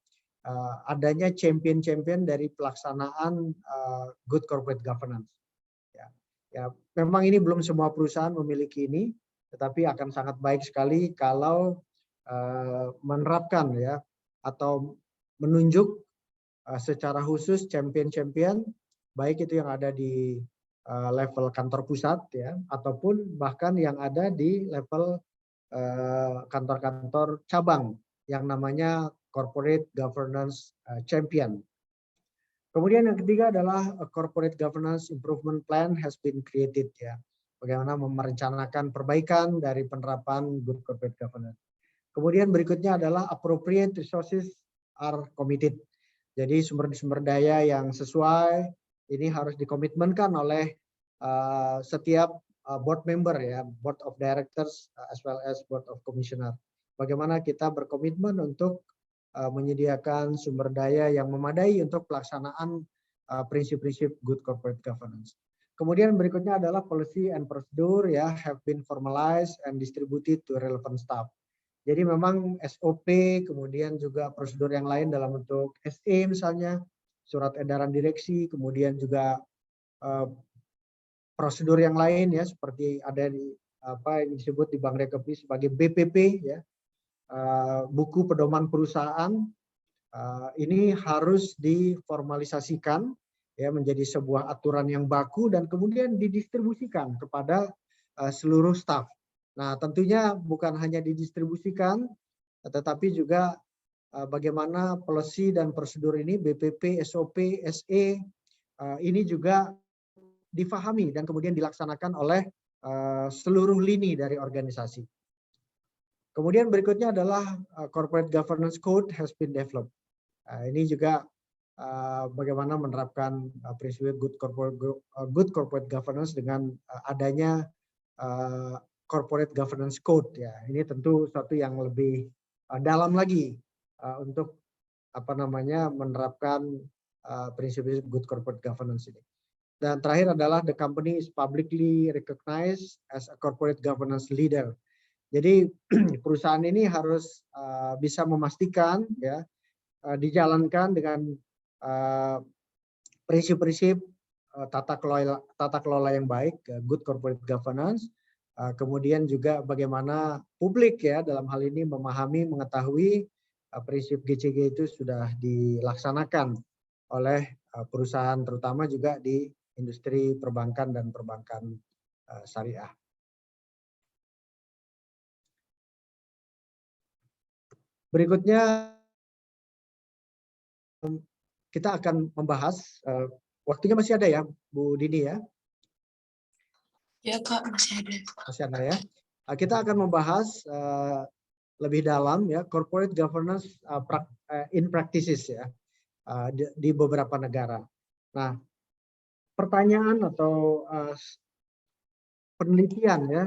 adanya champion-champion dari pelaksanaan good corporate governance. Ya, memang ini belum semua perusahaan memiliki ini, tetapi akan sangat baik sekali kalau menerapkan ya atau menunjuk secara khusus champion-champion, baik itu yang ada di level kantor pusat ya, ataupun bahkan yang ada di level kantor-kantor cabang yang namanya corporate governance champion. Kemudian yang ketiga adalah a corporate governance improvement plan has been created ya. Bagaimana merencanakan perbaikan dari penerapan good corporate governance. Kemudian berikutnya adalah appropriate resources are committed. Jadi sumber-sumber daya yang sesuai ini harus dikomitmenkan oleh setiap board member ya, board of directors as well as board of commissioner. Bagaimana kita berkomitmen untuk menyediakan sumber daya yang memadai untuk pelaksanaan prinsip-prinsip good corporate governance. Kemudian berikutnya adalah policy and procedure ya have been formalized and distributed to relevant staff. Jadi memang SOP, kemudian juga prosedur yang lain dalam bentuk SE misalnya, surat edaran direksi, kemudian juga prosedur yang lain ya seperti ada di apa yang disebut di Bank Rekepi sebagai BPP ya, buku pedoman perusahaan, ini harus diformalisasikan ya menjadi sebuah aturan yang baku dan kemudian didistribusikan kepada seluruh staf. Nah, tentunya bukan hanya didistribusikan, tetapi juga bagaimana policy dan prosedur ini BPP, SOP, SE ini juga difahami dan kemudian dilaksanakan oleh seluruh lini dari organisasi. Kemudian berikutnya adalah corporate governance code has been developed. Ini juga bagaimana menerapkan prinsip good corporate governance dengan adanya corporate governance code ya. Ini tentu satu yang lebih dalam lagi untuk apa namanya menerapkan prinsip-prinsip good corporate governance ini. Dan terakhir adalah the company is publicly recognized as a corporate governance leader. Jadi perusahaan ini harus bisa memastikan ya dijalankan dengan prinsip-prinsip tata kelola yang baik, good corporate governance. Kemudian juga bagaimana publik ya dalam hal ini memahami, mengetahui prinsip GCG itu sudah dilaksanakan oleh perusahaan terutama juga di industri perbankan dan perbankan syariah. Berikutnya kita akan membahas, waktunya masih ada ya Bu Dini ya? Ya Kak, masih ada. Masih ada ya. Kita akan membahas lebih dalam ya corporate governance in practices ya di beberapa negara. Nah, pertanyaan atau penelitian ya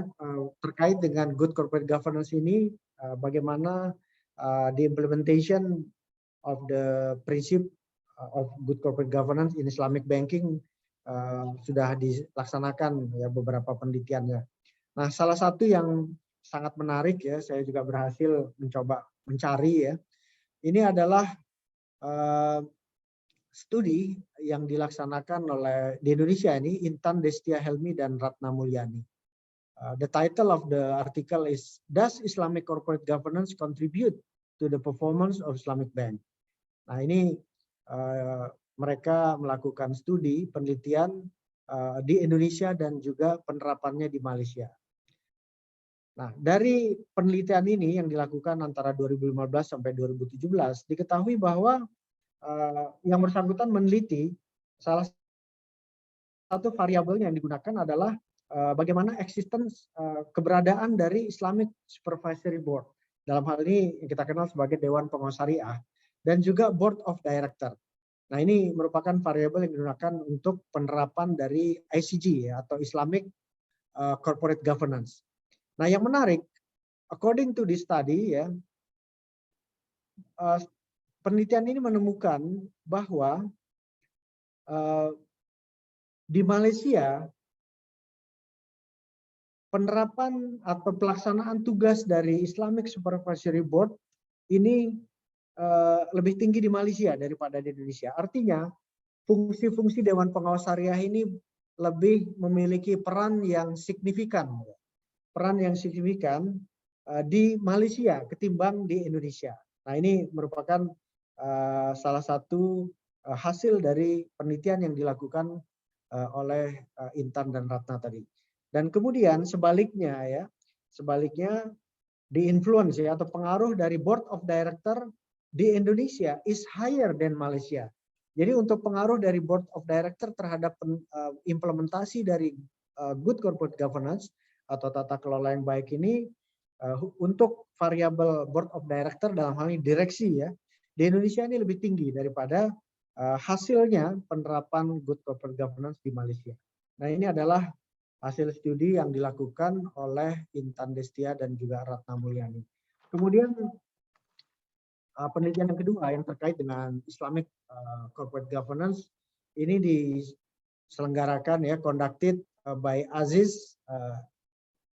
terkait dengan good corporate governance ini bagaimana the implementation of the principle of good corporate governance in Islamic banking sudah dilaksanakan ya beberapa penelitiannya. Nah, salah satu yang sangat menarik ya, saya juga berhasil mencoba mencari ya. Ini adalah studi yang dilaksanakan oleh di Indonesia ini Intan Destia Helmi dan Ratna Mulyani. The title of the article is Does Islamic Corporate Governance Contribute to the Performance of Islamic Bank? Nah ini mereka melakukan studi penelitian di Indonesia dan juga penerapannya di Malaysia. Nah dari penelitian ini yang dilakukan antara 2015 sampai 2017 diketahui bahwa yang bersangkutan meneliti salah satu variabel yang digunakan adalah bagaimana existence keberadaan dari Islamic Supervisory Board. Dalam hal ini yang kita kenal sebagai Dewan Pengawas Syariah dan juga Board of Director. Nah ini merupakan variabel yang digunakan untuk penerapan dari ICG ya, atau Islamic Corporate Governance. Nah yang menarik, according to this study ya, penelitian ini menemukan bahwa di Malaysia penerapan atau pelaksanaan tugas dari Islamic Supervisory Board ini lebih tinggi di Malaysia daripada di Indonesia. Artinya fungsi-fungsi Dewan Pengawas Syariah ini lebih memiliki peran yang signifikan di Malaysia ketimbang di Indonesia. Nah ini merupakan salah satu hasil dari penelitian yang dilakukan oleh Intan dan Ratna tadi. Dan kemudian sebaliknya di influence ya, atau pengaruh dari Board of Director di Indonesia is higher than Malaysia. Jadi untuk pengaruh dari Board of Director terhadap implementasi dari good corporate governance atau tata kelola yang baik ini untuk variabel Board of Director dalam hal ini direksi ya, di Indonesia ini lebih tinggi daripada hasilnya penerapan good corporate governance di Malaysia. Nah ini adalah hasil studi yang dilakukan oleh Intan Destia dan juga Ratna Mulyani. Kemudian penelitian yang kedua yang terkait dengan Islamic Corporate Governance ini diselenggarakan ya, conducted by Aziz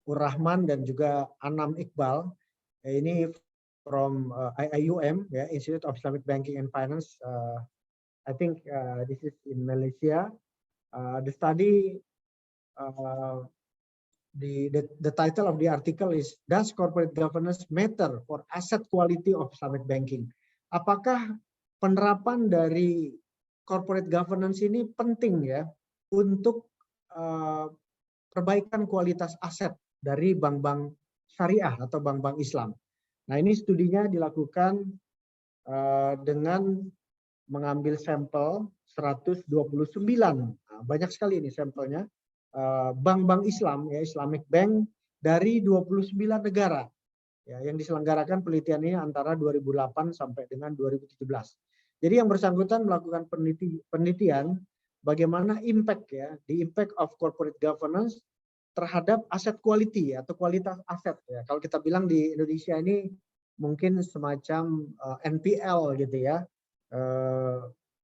Urrahman dan juga Anam Iqbal. Ini from IIUM ya, Institute of Islamic Banking and Finance. I think this is in Malaysia. The study, the title of the article is Does Corporate Governance Matter for Asset Quality of Islamic Banking? Apakah penerapan dari corporate governance ini penting ya untuk perbaikan kualitas aset dari bank-bank syariah atau bank-bank Islam? Nah ini studinya dilakukan dengan mengambil sampel 129, banyak sekali ini sampelnya, bank-bank Islam, ya Islamic Bank dari 29 negara. Ya, yang diselenggarakan penelitian ini antara 2008 sampai dengan 2017. Jadi yang bersangkutan melakukan penelitian bagaimana impact ya, the impact of corporate governance terhadap aset quality atau kualitas aset ya. Kalau kita bilang di Indonesia ini mungkin semacam NPL gitu ya.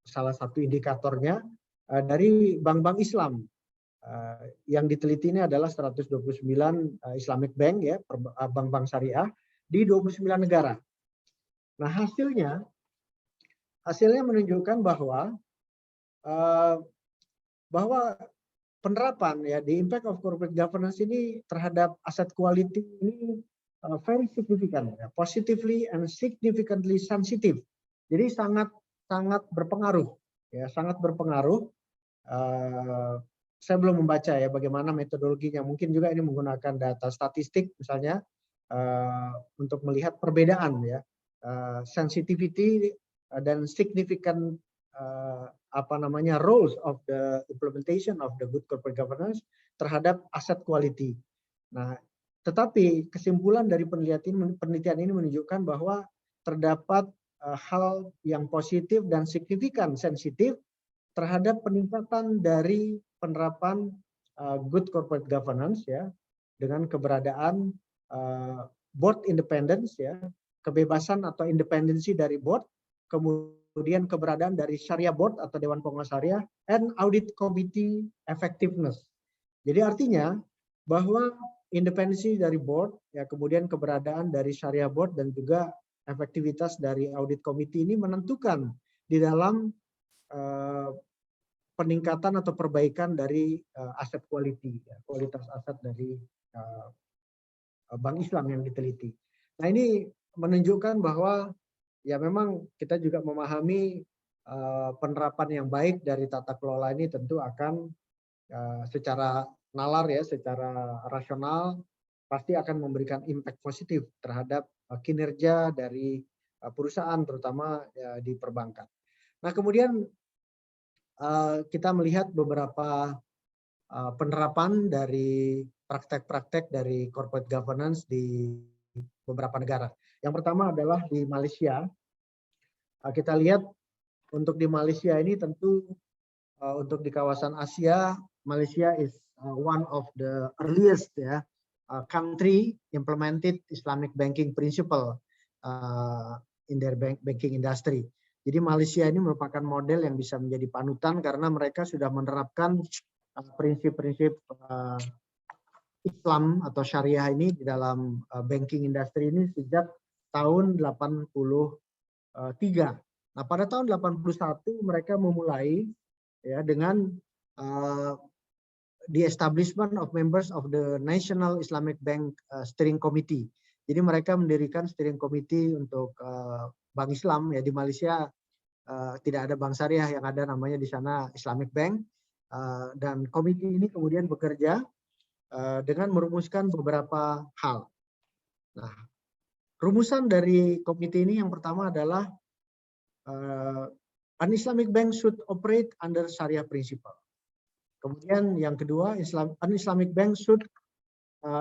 Salah satu indikatornya dari bank-bank Islam. Yang diteliti ini adalah 129 Islamic Bank ya, bank-bank syariah di 29 negara. Nah, hasilnya menunjukkan bahwa penerapan ya, the impact of corporate governance ini terhadap aset quality ini very significant ya, positively and significantly sensitive. Jadi sangat berpengaruh ya, sangat berpengaruh. Saya belum membaca ya bagaimana metodologinya. Mungkin juga ini menggunakan data statistik misalnya untuk melihat perbedaan ya, sensitivity dan significant roles of the implementation of the good corporate governance terhadap asset quality. Nah, tetapi kesimpulan dari penelitian ini menunjukkan bahwa terdapat hal yang positif dan signifikan sensitif terhadap peningkatan dari penerapan good corporate governance ya, dengan keberadaan board independence ya, kebebasan atau independensi dari board, kemudian keberadaan dari Syariah Board atau Dewan Pengawas Syariah, and Audit Committee Effectiveness. Jadi artinya bahwa independensi dari board, ya kemudian keberadaan dari Syariah Board dan juga efektivitas dari audit committee ini menentukan di dalam peningkatan atau perbaikan dari aset quality, ya, kualitas aset dari Bank Islam yang diteliti. Nah ini menunjukkan bahwa ya memang kita juga memahami penerapan yang baik dari tata kelola ini tentu akan secara nalar ya, secara rasional pasti akan memberikan impact positif terhadap kinerja dari perusahaan terutama ya, di perbankan. Nah kemudian kita melihat beberapa penerapan dari praktek-praktek dari corporate governance di beberapa negara. Yang pertama adalah di Malaysia. Kita lihat untuk di Malaysia ini tentu untuk di kawasan Asia, Malaysia is one of the earliest ya country implemented Islamic banking principle in their banking industry. Jadi Malaysia ini merupakan model yang bisa menjadi panutan karena mereka sudah menerapkan prinsip-prinsip Islam atau syariah ini di dalam banking industry ini sejak tahun 83. Nah, pada tahun 81 mereka memulai ya dengan the establishment of members of the National Islamic Bank Steering Committee. Jadi mereka mendirikan steering committee untuk Bank Islam ya di Malaysia tidak ada bank syariah, yang ada namanya di sana Islamic Bank dan komite ini kemudian bekerja dengan merumuskan beberapa hal. Nah, rumusan dari komite ini yang pertama adalah an Islamic bank should operate under Sharia principle. Kemudian yang kedua, an Islamic bank should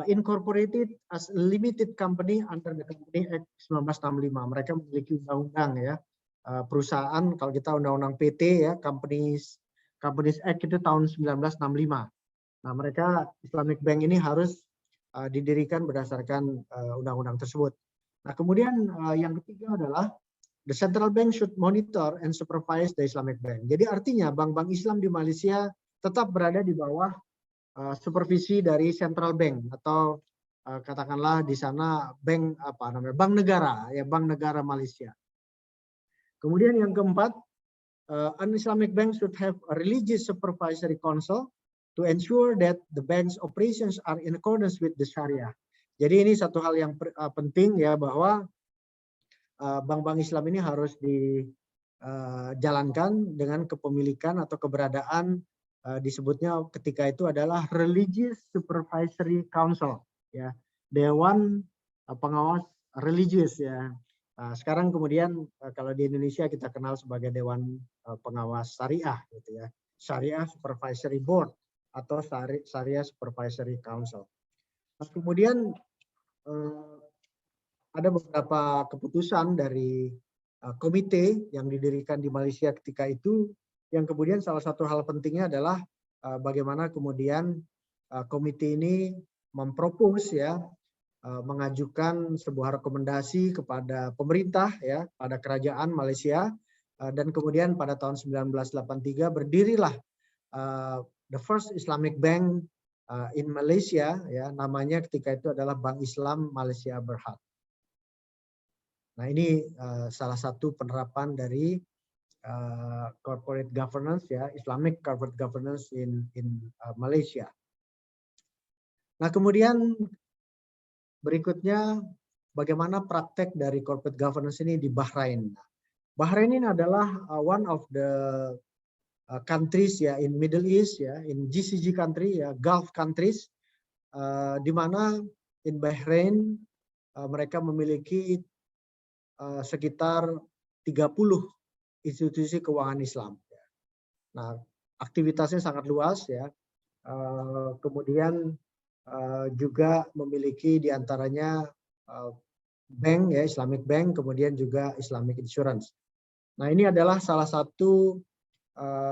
incorporated as a limited company under the Company Act 1965. Mereka memiliki undang-undang ya perusahaan, kalau kita undang-undang PT ya Companies Act itu tahun 1965. Nah mereka Islamic Bank ini harus didirikan berdasarkan undang-undang tersebut. Nah kemudian yang ketiga adalah the central bank should monitor and supervise the Islamic Bank. Jadi artinya bank-bank Islam di Malaysia tetap berada di bawah supervisi dari central bank atau katakanlah di sana bank bank negara ya, bank negara Malaysia. Kemudian yang keempat, an Islamic bank should have a religious supervisory council to ensure that the bank's operations are in accordance with the Sharia. Jadi ini satu hal yang penting ya, bahwa bank-bank Islam ini harus dijalankan dengan kepemilikan atau keberadaan disebutnya ketika itu adalah Religious Supervisory Council, ya, Dewan Pengawas Religius ya. Sekarang kemudian kalau di Indonesia kita kenal sebagai Dewan Pengawas Syariah, gitu ya, Syariah Supervisory Board atau Syariah Supervisory Council. Nah, kemudian ada beberapa keputusan dari komite yang didirikan di Malaysia ketika itu, yang kemudian salah satu hal pentingnya adalah bagaimana kemudian komite ini mempropos ya, mengajukan sebuah rekomendasi kepada pemerintah ya, pada kerajaan Malaysia, dan kemudian pada tahun 1983 berdirilah the first Islamic Bank in Malaysia ya, namanya ketika itu adalah Bank Islam Malaysia Berhad. Nah ini salah satu penerapan dari corporate governance ya, Islamic corporate governance in Malaysia. Nah kemudian berikutnya bagaimana praktek dari corporate governance ini di Bahrain. Bahrain ini adalah one of the countries ya in Middle East ya, in GCC country ya, Gulf countries, di mana in Bahrain mereka memiliki sekitar 30 institusi keuangan Islam. Nah, aktivitasnya sangat luas ya. Kemudian juga memiliki diantaranya bank ya, Islamic Bank, kemudian juga Islamic Insurance. Nah, ini adalah salah satu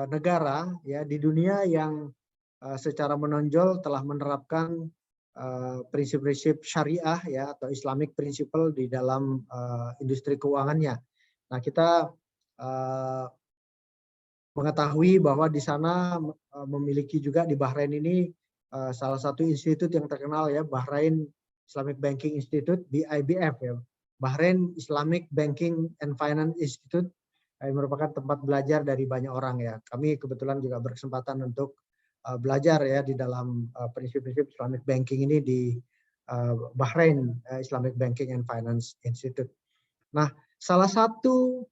negara ya di dunia yang secara menonjol telah menerapkan prinsip-prinsip syariah ya atau Islamic principle di dalam industri keuangannya. Nah, kita mengetahui bahwa di sana memiliki juga di Bahrain ini salah satu institut yang terkenal ya, Bahrain Islamic Banking Institute, BIBF ya, Bahrain Islamic Banking and Finance Institute, merupakan tempat belajar dari banyak orang ya. Kami kebetulan juga berkesempatan untuk belajar ya di dalam prinsip-prinsip Islamic Banking ini di Bahrain Islamic Banking and Finance Institute. Nah, salah satu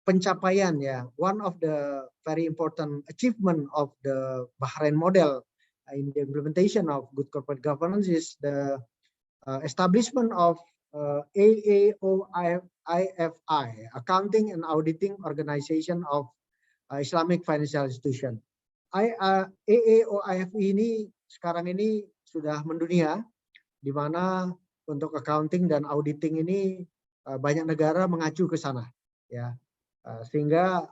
pencapaian ya, one of the very important achievement of the Bahrain model in the implementation of good corporate governance is the establishment of AAOIFI, Accounting and Auditing Organization of Islamic Financial Institution. AAOIFI ini sekarang ini sudah mendunia, di mana untuk accounting dan auditing ini banyak negara mengacu ke sana, ya. Sehingga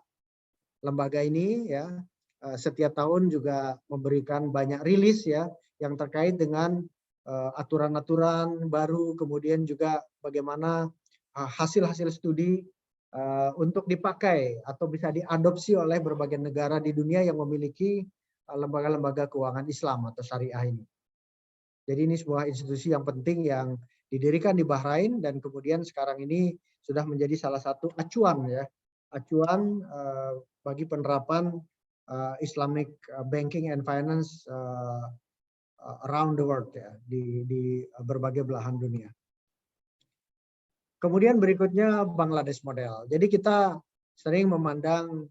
lembaga ini ya setiap tahun juga memberikan banyak rilis ya yang terkait dengan aturan-aturan baru, kemudian juga bagaimana hasil-hasil studi untuk dipakai atau bisa diadopsi oleh berbagai negara di dunia yang memiliki lembaga-lembaga keuangan Islam atau syariah ini. Jadi ini sebuah institusi yang penting yang didirikan di Bahrain dan kemudian sekarang ini sudah menjadi salah satu acuan ya, acuan bagi penerapan Islamic Banking and Finance around the world ya, di berbagai belahan dunia. Kemudian berikutnya Bangladesh model. Jadi kita sering memandang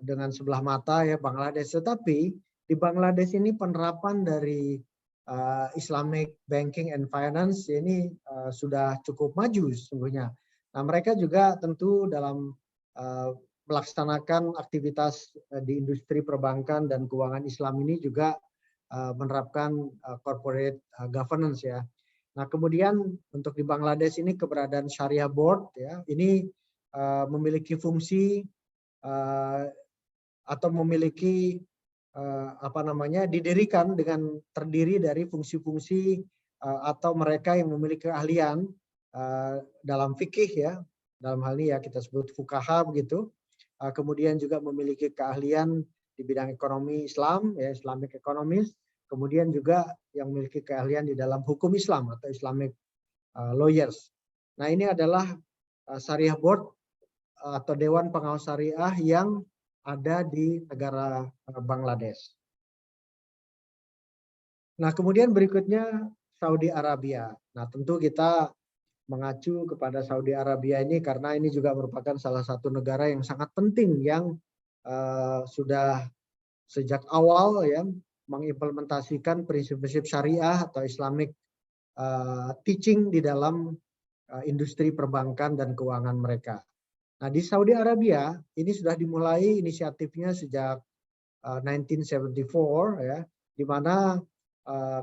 dengan sebelah mata ya Bangladesh, tetapi di Bangladesh ini penerapan dari Islamic Banking and Finance ini sudah cukup maju sesungguhnya. Nah, mereka juga tentu dalam melaksanakan aktivitas di industri perbankan dan keuangan Islam ini juga menerapkan corporate governance ya. Nah, kemudian untuk di Bangladesh ini keberadaan Syariah Board ya, ini memiliki fungsi atau memiliki didirikan dengan terdiri dari fungsi-fungsi atau mereka yang memiliki keahlian dalam fikih ya, dalam hal ini ya kita sebut fuqaha begitu, kemudian juga memiliki keahlian di bidang ekonomi Islam ya, Islamic economist, kemudian juga yang memiliki keahlian di dalam hukum Islam atau Islamic lawyers. Nah, ini adalah Syariah Board atau Dewan Pengawas Syariah yang ada di negara Bangladesh. Nah, kemudian berikutnya Saudi Arabia. Nah, tentu kita mengacu kepada Saudi Arabia ini karena ini juga merupakan salah satu negara yang sangat penting yang sudah sejak awal ya mengimplementasikan prinsip-prinsip syariah atau Islamic teaching di dalam industri perbankan dan keuangan mereka. Nah, di Saudi Arabia ini sudah dimulai inisiatifnya sejak 1974 ya, di mana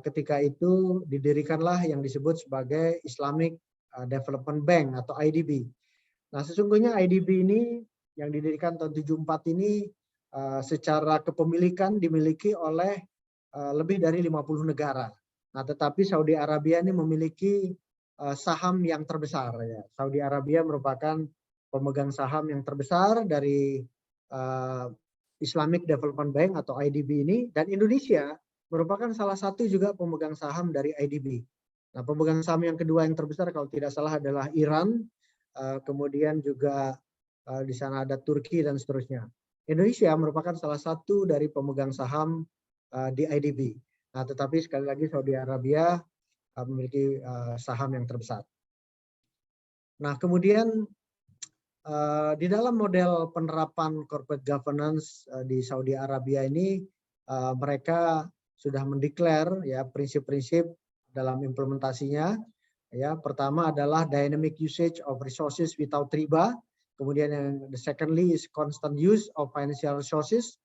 ketika itu didirikanlah yang disebut sebagai Islamic Development Bank atau IDB. Nah, sesungguhnya IDB ini yang didirikan tahun 74 ini secara kepemilikan dimiliki oleh lebih dari 50 negara. Nah, tetapi Saudi Arabia ini memiliki saham yang terbesar ya. Saudi Arabia merupakan pemegang saham yang terbesar dari Islamic Development Bank atau IDB ini, dan Indonesia merupakan salah satu juga pemegang saham dari IDB. Nah, pemegang saham yang kedua yang terbesar kalau tidak salah adalah Iran, kemudian juga di sana ada Turki dan seterusnya. Indonesia merupakan salah satu dari pemegang saham di IDB. Nah, tetapi sekali lagi Saudi Arabia memiliki saham yang terbesar. Nah, kemudian di dalam model penerapan corporate governance di Saudi Arabia ini mereka sudah mendeklar ya prinsip-prinsip dalam implementasinya ya. Pertama adalah dynamic usage of resources without riba, kemudian yang secondly is constant use of financial resources,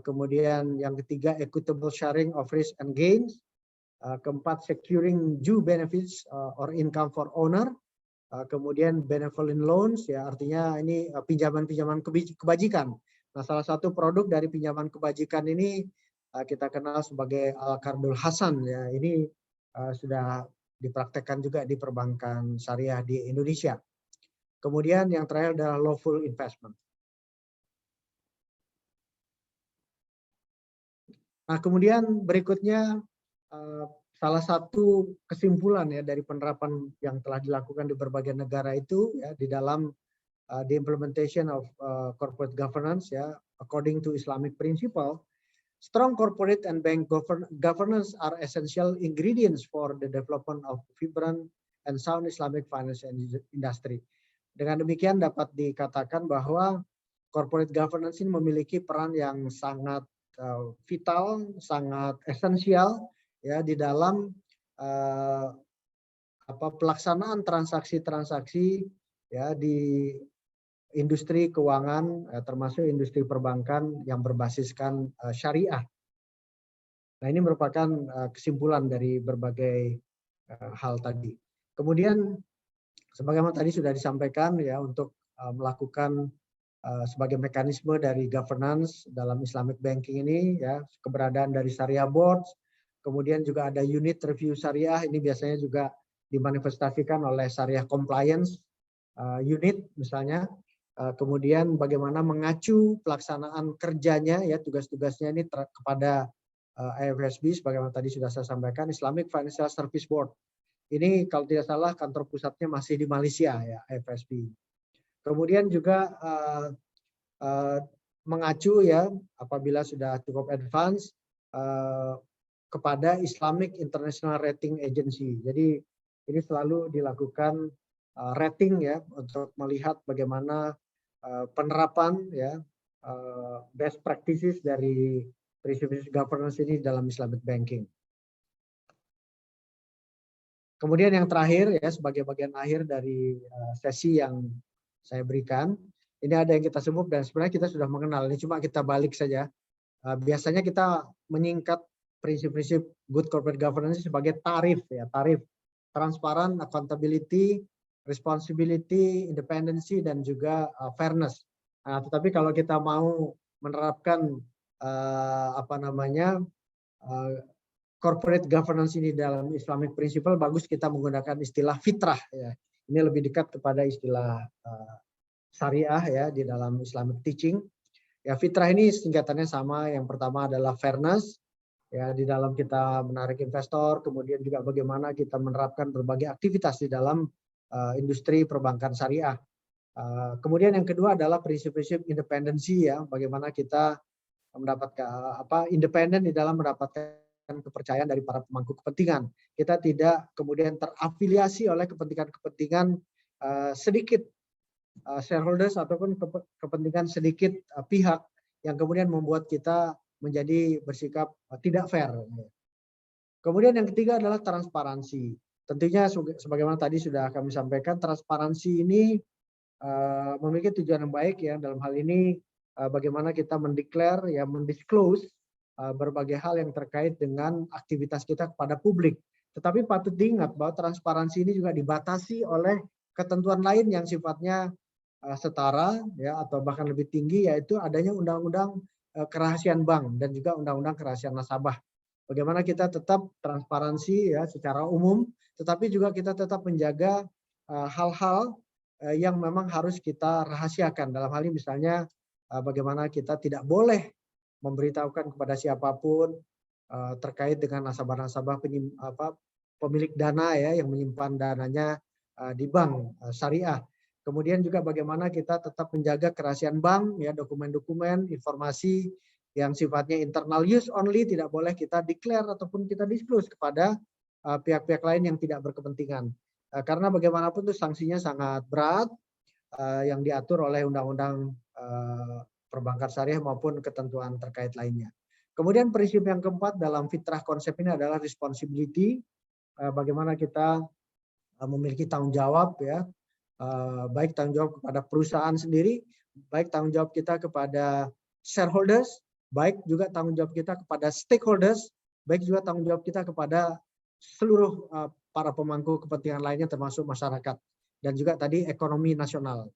kemudian yang ketiga equitable sharing of risk and gains, keempat securing due benefits or income for owner, kemudian benevolent loans ya, artinya ini pinjaman-pinjaman kebajikan. Nah, salah satu produk dari pinjaman kebajikan ini kita kenal sebagai Al-Qardul Hasan ya. Ini sudah dipraktekkan juga di perbankan syariah di Indonesia. Kemudian yang terakhir adalah lawful investment. Nah, kemudian berikutnya salah satu kesimpulan ya dari penerapan yang telah dilakukan di berbagai negara itu ya di dalam the implementation of corporate governance ya according to Islamic principle, strong corporate and bank governance are essential ingredients for the development of vibrant and sound Islamic finance industry. Dengan demikian dapat dikatakan bahwa corporate governance ini memiliki peran yang sangat vital, sangat esensial ya di dalam pelaksanaan transaksi-transaksi ya di industri keuangan termasuk industri perbankan yang berbasiskan syariah. Nah, ini merupakan kesimpulan dari berbagai hal tadi. Kemudian sebagaimana tadi sudah disampaikan ya untuk melakukan sebagai mekanisme dari governance dalam Islamic banking ini ya keberadaan dari Syariah Board, kemudian juga ada unit review syariah, ini biasanya juga dimanifestasikan oleh Syariah Compliance unit misalnya, kemudian bagaimana mengacu pelaksanaan kerjanya ya tugas-tugasnya ini kepada IFSB sebagaimana tadi sudah saya sampaikan, Islamic Financial Service Board. Ini kalau tidak salah kantor pusatnya masih di Malaysia ya IFSB. Kemudian juga mengacu ya apabila sudah cukup advance kepada Islamic International Rating Agency. Jadi ini selalu dilakukan rating ya untuk melihat bagaimana penerapan ya best practices dari prinsip governance ini dalam Islamic banking. Kemudian yang terakhir ya sebagai bagian akhir dari sesi yang saya berikan, ini ada yang kita sebut dan sebenarnya kita sudah mengenal, ini cuma kita balik saja. Biasanya kita menyingkat prinsip-prinsip good corporate governance sebagai tarif ya, tarif transparan, accountability, responsibility, independency dan juga fairness. Nah, tetapi kalau kita mau menerapkan corporate governance ini dalam Islamic principle, bagus kita menggunakan istilah fitrah ya. Ini lebih dekat kepada istilah syariah ya di dalam Islamic teaching. Ya fitrah ini singkatannya sama, yang pertama adalah fairness ya di dalam kita menarik investor, kemudian juga bagaimana kita menerapkan berbagai aktivitas di dalam industri perbankan syariah. Kemudian yang kedua adalah prinsip-prinsip independensi ya, bagaimana kita mendapatkan independen di dalam mendapatkan kepercayaan dari para pemangku kepentingan. Kita tidak kemudian terafiliasi oleh kepentingan-kepentingan sedikit shareholders ataupun kepentingan sedikit pihak yang kemudian membuat kita menjadi bersikap tidak fair. Kemudian yang ketiga adalah transparansi. Tentunya sebagaimana tadi sudah kami sampaikan, transparansi ini memiliki tujuan yang baik ya, dalam hal ini bagaimana kita mendeklar ya, mendisclose berbagai hal yang terkait dengan aktivitas kita kepada publik. Tetapi patut diingat bahwa transparansi ini juga dibatasi oleh ketentuan lain yang sifatnya setara ya atau bahkan lebih tinggi, yaitu adanya undang-undang kerahasiaan bank dan juga undang-undang kerahasiaan nasabah. Bagaimana kita tetap transparansi ya secara umum, tetapi juga kita tetap menjaga hal-hal yang memang harus kita rahasiakan. Dalam hal ini misalnya bagaimana kita tidak boleh memberitahukan kepada siapapun terkait dengan nasabah-nasabah pemilik dana ya yang menyimpan dananya di bank syariah. Kemudian juga bagaimana kita tetap menjaga kerahasiaan bank ya, dokumen-dokumen, informasi yang sifatnya internal use only tidak boleh kita declare ataupun kita disclose kepada pihak-pihak lain yang tidak berkepentingan. Karena bagaimanapun itu sanksinya sangat berat yang diatur oleh undang-undang perbankan syariah maupun ketentuan terkait lainnya. Kemudian prinsip yang keempat dalam fitrah konsep ini adalah responsibility. Bagaimana kita memiliki tanggung jawab ya, baik tanggung jawab kepada perusahaan sendiri, baik tanggung jawab kita kepada shareholders, baik juga tanggung jawab kita kepada stakeholders, baik juga tanggung jawab kita kepada seluruh para pemangku kepentingan lainnya termasuk masyarakat dan juga tadi ekonomi nasional.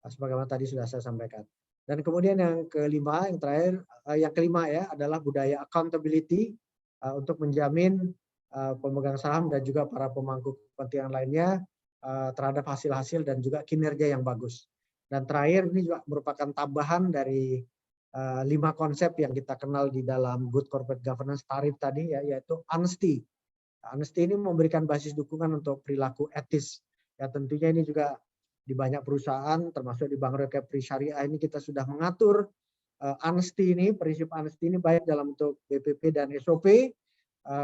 Sebagaimana tadi sudah saya sampaikan. Dan kemudian yang kelima, yang terakhir, yang kelima ya adalah budaya accountability untuk menjamin pemegang saham dan juga para pemangku kepentingan lainnya terhadap hasil-hasil dan juga kinerja yang bagus. Dan terakhir ini juga merupakan tambahan dari 5 konsep yang kita kenal di dalam Good Corporate Governance tarif tadi ya, yaitu honesty. Honesty ini memberikan basis dukungan untuk perilaku etis. Ya tentunya ini juga di banyak perusahaan termasuk di Bank Recovery Syariah ini kita sudah mengatur honesty ini, prinsip honesty ini baik dalam bentuk BPP dan SOP.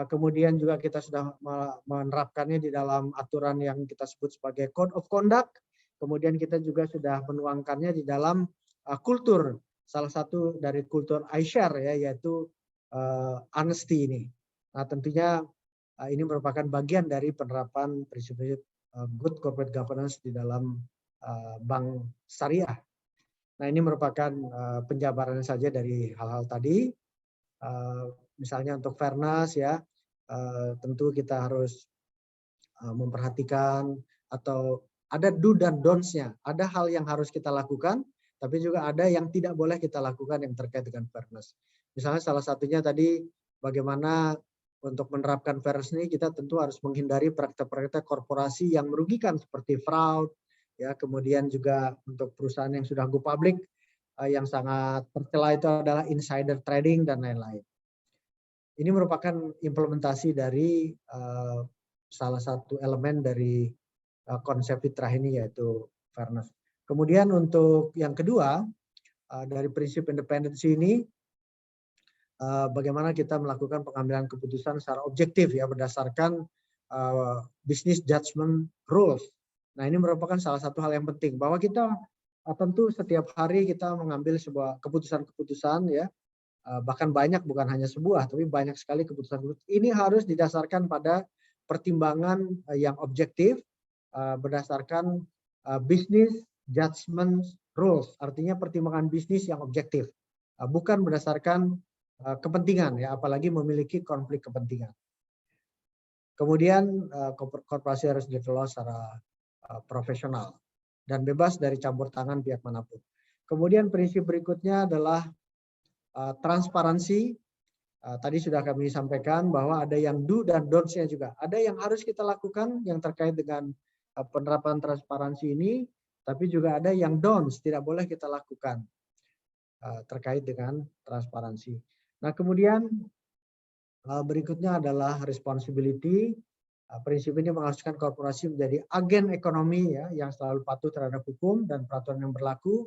Kemudian juga kita sudah menerapkannya di dalam aturan yang kita sebut sebagai Code of Conduct. Kemudian kita juga sudah menuangkannya di dalam kultur. Salah satu dari kultur iShare ya, yaitu honesty ini. Nah tentunya ini merupakan bagian dari penerapan prinsip-prinsip good corporate governance di dalam bank syariah. Nah ini merupakan penjabaran saja dari hal-hal tadi. Misalnya untuk fairness ya, tentu kita harus memperhatikan atau ada do dan don'ts-nya. Ada hal yang harus kita lakukan, tapi juga ada yang tidak boleh kita lakukan yang terkait dengan fairness. Misalnya salah satunya tadi bagaimana untuk menerapkan fairness ini kita tentu harus menghindari praktek-praktek korporasi yang merugikan seperti fraud, ya kemudian juga untuk perusahaan yang sudah go public yang sangat tercela itu adalah insider trading dan lain-lain. Ini merupakan implementasi dari salah satu elemen dari konsep fitrah ini yaitu fairness. Kemudian untuk yang kedua dari prinsip independensi ini bagaimana kita melakukan pengambilan keputusan secara objektif ya berdasarkan business judgment rules. Nah ini merupakan salah satu hal yang penting bahwa kita tentu setiap hari kita mengambil sebuah keputusan-keputusan ya bahkan banyak bukan hanya sebuah tapi banyak sekali keputusan. Ini harus didasarkan pada pertimbangan yang objektif berdasarkan business judgment rules, artinya pertimbangan bisnis yang objektif, bukan berdasarkan kepentingan ya, apalagi memiliki konflik kepentingan. Kemudian korporasi harus dikelola secara profesional dan bebas dari campur tangan pihak manapun. Kemudian prinsip berikutnya adalah transparansi. Tadi sudah kami sampaikan bahwa ada yang do dan don'ts-nya juga. Ada yang harus kita lakukan yang terkait dengan penerapan transparansi ini, tapi juga ada yang don'ts, tidak boleh kita lakukan terkait dengan transparansi. Nah kemudian berikutnya adalah responsibility. Prinsip ini mengharuskan korporasi menjadi agen ekonomi ya, yang selalu patuh terhadap hukum dan peraturan yang berlaku.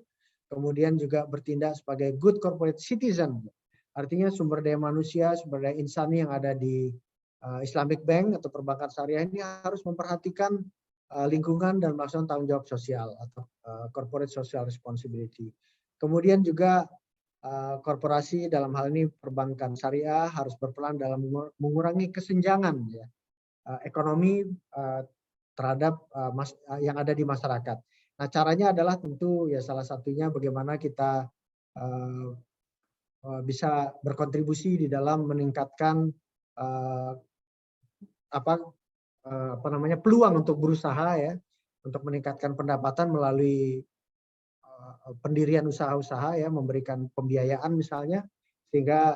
Kemudian juga bertindak sebagai good corporate citizen. Artinya sumber daya manusia, sumber daya insani yang ada di Islamic Bank atau perbankan syariah ini harus memperhatikan lingkungan dan melaksanakan tanggung jawab sosial atau corporate social responsibility. Kemudian juga korporasi dalam hal ini perbankan syariah harus berperan dalam mengurangi kesenjangan ya, ekonomi terhadap yang ada di masyarakat. Nah caranya adalah tentu ya salah satunya bagaimana kita bisa berkontribusi di dalam meningkatkan peluang untuk berusaha ya, untuk meningkatkan pendapatan melalui pendirian usaha-usaha ya, memberikan pembiayaan misalnya, sehingga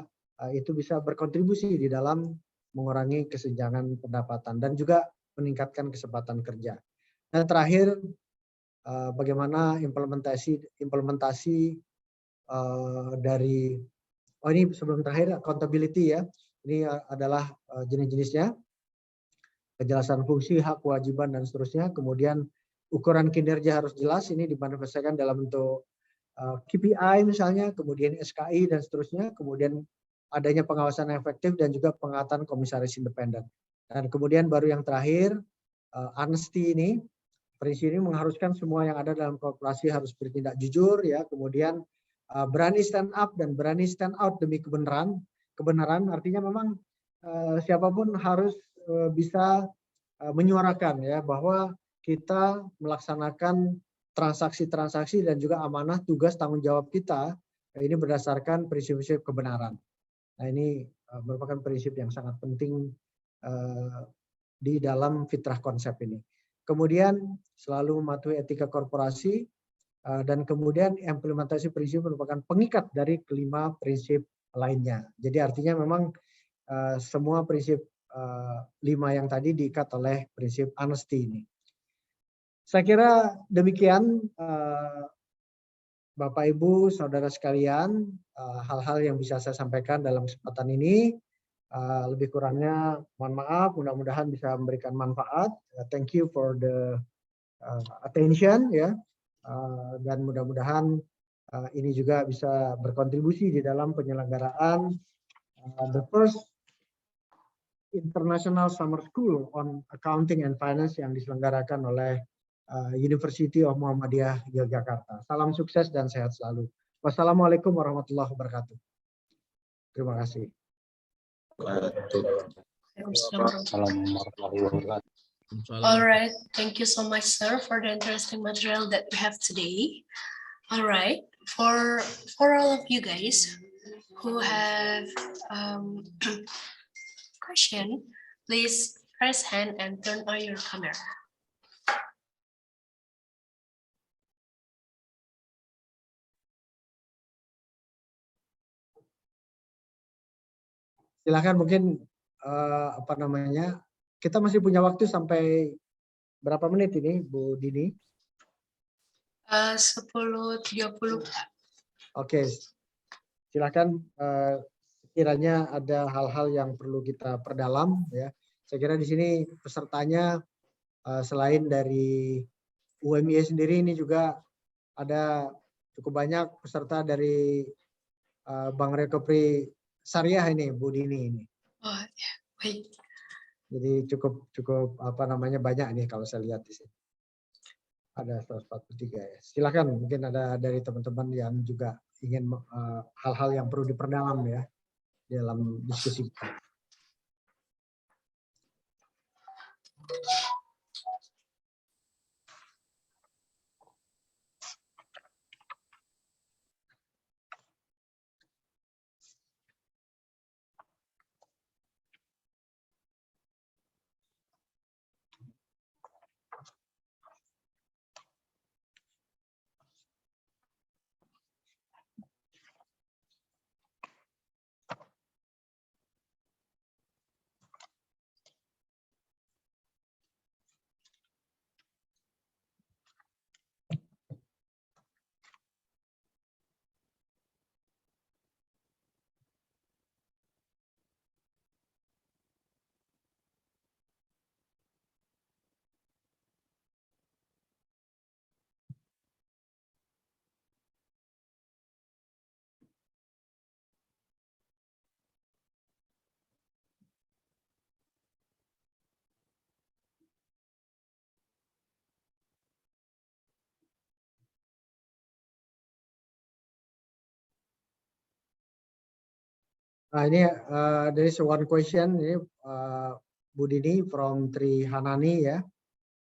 itu bisa berkontribusi di dalam mengurangi kesenjangan pendapatan dan juga meningkatkan kesempatan kerja. Dan terakhir bagaimana implementasi dari ini sebelum terakhir accountability ya, ini adalah jenis-jenisnya. Kejelasan fungsi, hak, kewajiban, dan seterusnya. Kemudian ukuran kinerja harus jelas, ini dimanifestasikan dalam bentuk KPI misalnya, kemudian SKI, dan seterusnya. Kemudian adanya pengawasan efektif dan juga pengangkatan komisaris independen. Dan kemudian baru yang terakhir, honesty ini, prinsip ini mengharuskan semua yang ada dalam korporasi harus bertindak jujur, ya. Kemudian berani stand up dan berani stand out demi kebenaran. Kebenaran artinya memang siapapun harus bisa menyuarakan ya bahwa kita melaksanakan transaksi-transaksi dan juga amanah tugas tanggung jawab kita ini berdasarkan prinsip-prinsip kebenaran. Nah ini merupakan prinsip yang sangat penting di dalam fitrah konsep ini. Kemudian selalu mematuhi etika korporasi dan kemudian implementasi prinsip merupakan pengikat dari kelima prinsip lainnya. Jadi artinya memang semua prinsip 5 yang tadi diikat oleh prinsip honesty ini. Saya kira demikian Bapak Ibu, saudara sekalian, hal-hal yang bisa saya sampaikan dalam kesempatan ini, lebih kurangnya mohon maaf, mudah-mudahan bisa memberikan manfaat. Thank you for the attention ya, dan mudah-mudahan ini juga bisa berkontribusi di dalam penyelenggaraan the first International Summer School on Accounting and Finance yang diselenggarakan oleh University of Muhammadiyah Yogyakarta. Salam sukses dan sehat selalu. Wassalamualaikum warahmatullahi wabarakatuh. Terima kasih. All right, thank you so much, sir, for the interesting material that we have today. All right, for all of you guys who have question, please press hand and turn on your camera. Silakan mungkin kita masih punya waktu sampai berapa menit ini, Bu Dini? 10.30. Oke, silakan. Kiranya ada hal-hal yang perlu kita perdalam, ya. Saya kira di sini pesertanya selain dari UMY sendiri, ini juga ada cukup banyak peserta dari Bank Recovery Syariah ini, Bu Dini ini. Oh ya, baik. Jadi cukup banyak nih kalau saya lihat di sini. Ada 143 ya. Silakan, mungkin ada dari teman-teman yang juga ingin hal-hal yang perlu diperdalam ya dalam diskusi kita. Nah, ini there is one question ini Bu Dini from Trihanani ya.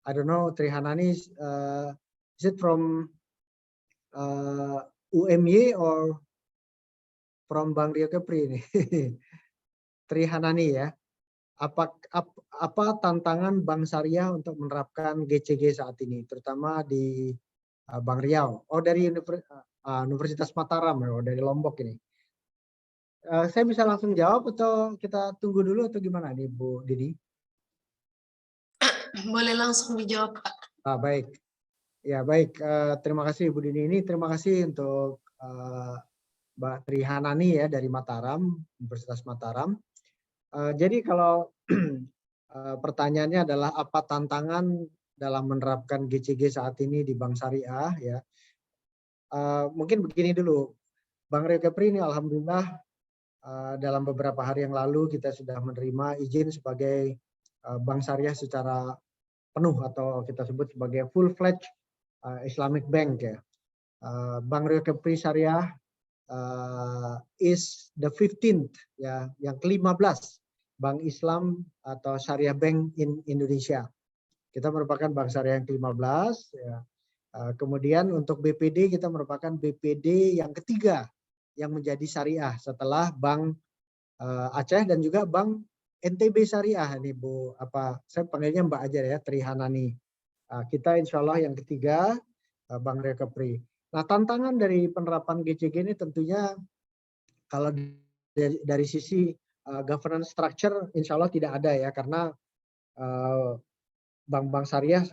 I don't know Trihanani is it from UMY or from Bank Recovery ini? Trihanani ya. Apa tantangan Bank Syariah untuk menerapkan GCG saat ini, terutama di Bank Riau? Oh, dari Universitas Mataram ya, dari Lombok ini. Saya bisa langsung jawab atau kita tunggu dulu atau gimana nih Bu Dini? Boleh langsung dijawab, Pak. Baik. Ya, baik. Terima kasih Bu Dini ini. Terima kasih untuk Mbak Trihanani ya dari Mataram, Universitas Mataram. Jadi kalau pertanyaannya adalah apa tantangan dalam menerapkan GCG saat ini di Bank Syariah ya. Mungkin begini dulu. Bank Recovery ini alhamdulillah dalam beberapa hari yang lalu kita sudah menerima izin sebagai Bank Syariah secara penuh atau kita sebut sebagai full-fledged Islamic Bank ya. Bank Recovery Syariah is the 15th ya, yang ke-15 Bank Islam atau Syariah Bank in Indonesia. Kita merupakan Bank Syariah yang ke-15 ya. Kemudian untuk BPD kita merupakan BPD yang ketiga yang menjadi syariah setelah Bank Aceh dan juga Bank NTB Syariah ini Bu, saya panggilnya Mbak aja ya, Trihanani. Kita insya Allah yang ketiga Bank Recovery. Nah, tantangan dari penerapan GCG ini tentunya kalau dari sisi governance structure insya Allah tidak ada ya, karena bank-bank syariah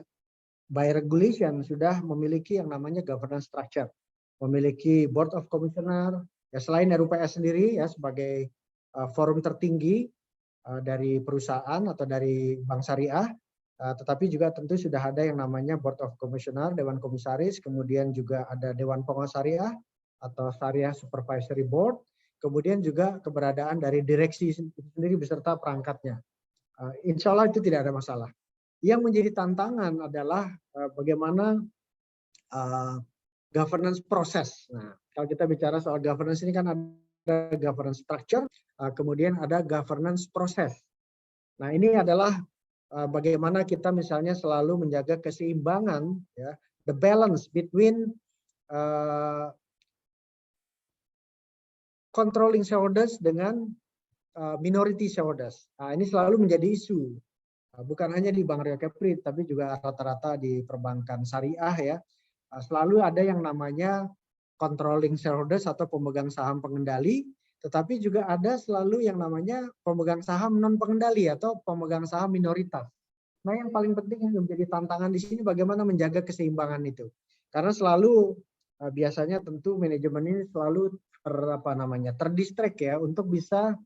by regulation sudah memiliki yang namanya governance structure. memiliki Board of Commissioner, ya selain RUPS sendiri ya sebagai forum tertinggi dari perusahaan atau dari bank syariah, tetapi juga tentu sudah ada yang namanya Board of Commissioner, Dewan Komisaris, kemudian juga ada Dewan Pengawas Syariah atau Syariah Supervisory Board, kemudian juga keberadaan dari direksi sendiri beserta perangkatnya. Insya Allah itu tidak ada masalah. Yang menjadi tantangan adalah bagaimana governance proses. Nah, kalau kita bicara soal governance ini kan ada governance structure, kemudian ada governance proses. Nah, ini adalah bagaimana kita misalnya selalu menjaga keseimbangan, ya, the balance between controlling shareholders dengan minority shareholders. Nah, ini selalu menjadi isu. Bukan hanya di Bank Rio Kepri, tapi juga rata-rata di perbankan syariah ya. Selalu ada yang namanya controlling shareholders atau pemegang saham pengendali, tetapi juga ada selalu yang namanya pemegang saham non pengendali atau pemegang saham minoritas. Nah, yang paling penting yang menjadi tantangan di sini bagaimana menjaga keseimbangan itu. Karena selalu biasanya tentu manajemen ini selalu terdistract ya untuk bisa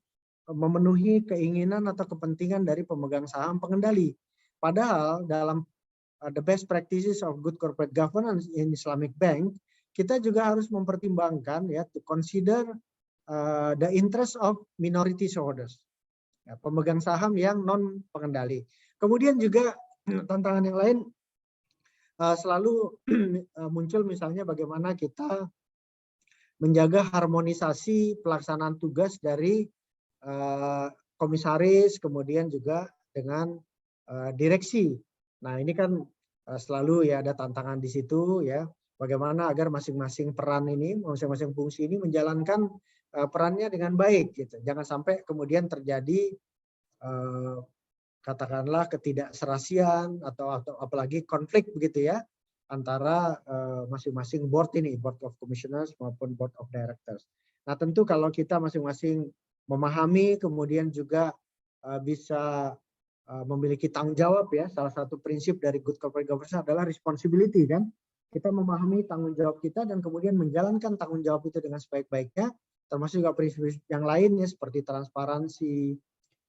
memenuhi keinginan atau kepentingan dari pemegang saham pengendali. Padahal dalam the best practices of good corporate governance in Islamic Bank, kita juga harus mempertimbangkan ya to consider the interest of minority shareholders, ya, pemegang saham yang non pengendali. Kemudian juga tantangan yang lain selalu muncul misalnya bagaimana kita menjaga harmonisasi pelaksanaan tugas dari komisaris, kemudian juga dengan direksi. Nah, ini kan selalu ya ada tantangan di situ ya. Bagaimana agar masing-masing peran ini, masing-masing fungsi ini menjalankan perannya dengan baik gitu. Jangan sampai kemudian terjadi katakanlah ketidakserasian atau apalagi konflik begitu ya antara masing-masing board ini, Board of Commissioners maupun Board of Directors. Nah, tentu kalau kita masing-masing memahami kemudian juga bisa memiliki tanggung jawab ya. Salah satu prinsip dari good corporate governance adalah responsibility kan. Kita memahami tanggung jawab kita dan kemudian menjalankan tanggung jawab itu dengan sebaik-baiknya, termasuk juga prinsip yang lainnya seperti transparansi,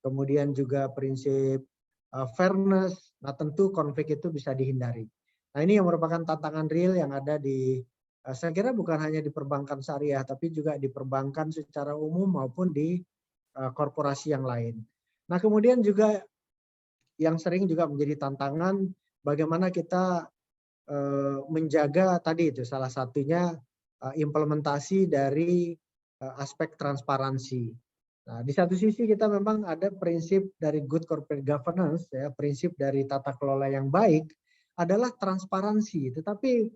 kemudian juga prinsip fairness. Nah, tentu konflik itu bisa dihindari. Nah, ini yang merupakan tantangan real yang ada di saya kira bukan hanya di perbankan syariah, tapi juga di perbankan secara umum maupun di korporasi yang lain. Nah, kemudian juga yang sering juga menjadi tantangan bagaimana kita menjaga tadi itu salah satunya implementasi dari aspek transparansi. Nah, di satu sisi kita memang ada prinsip dari good corporate governance, ya, prinsip dari tata kelola yang baik adalah transparansi, tetapi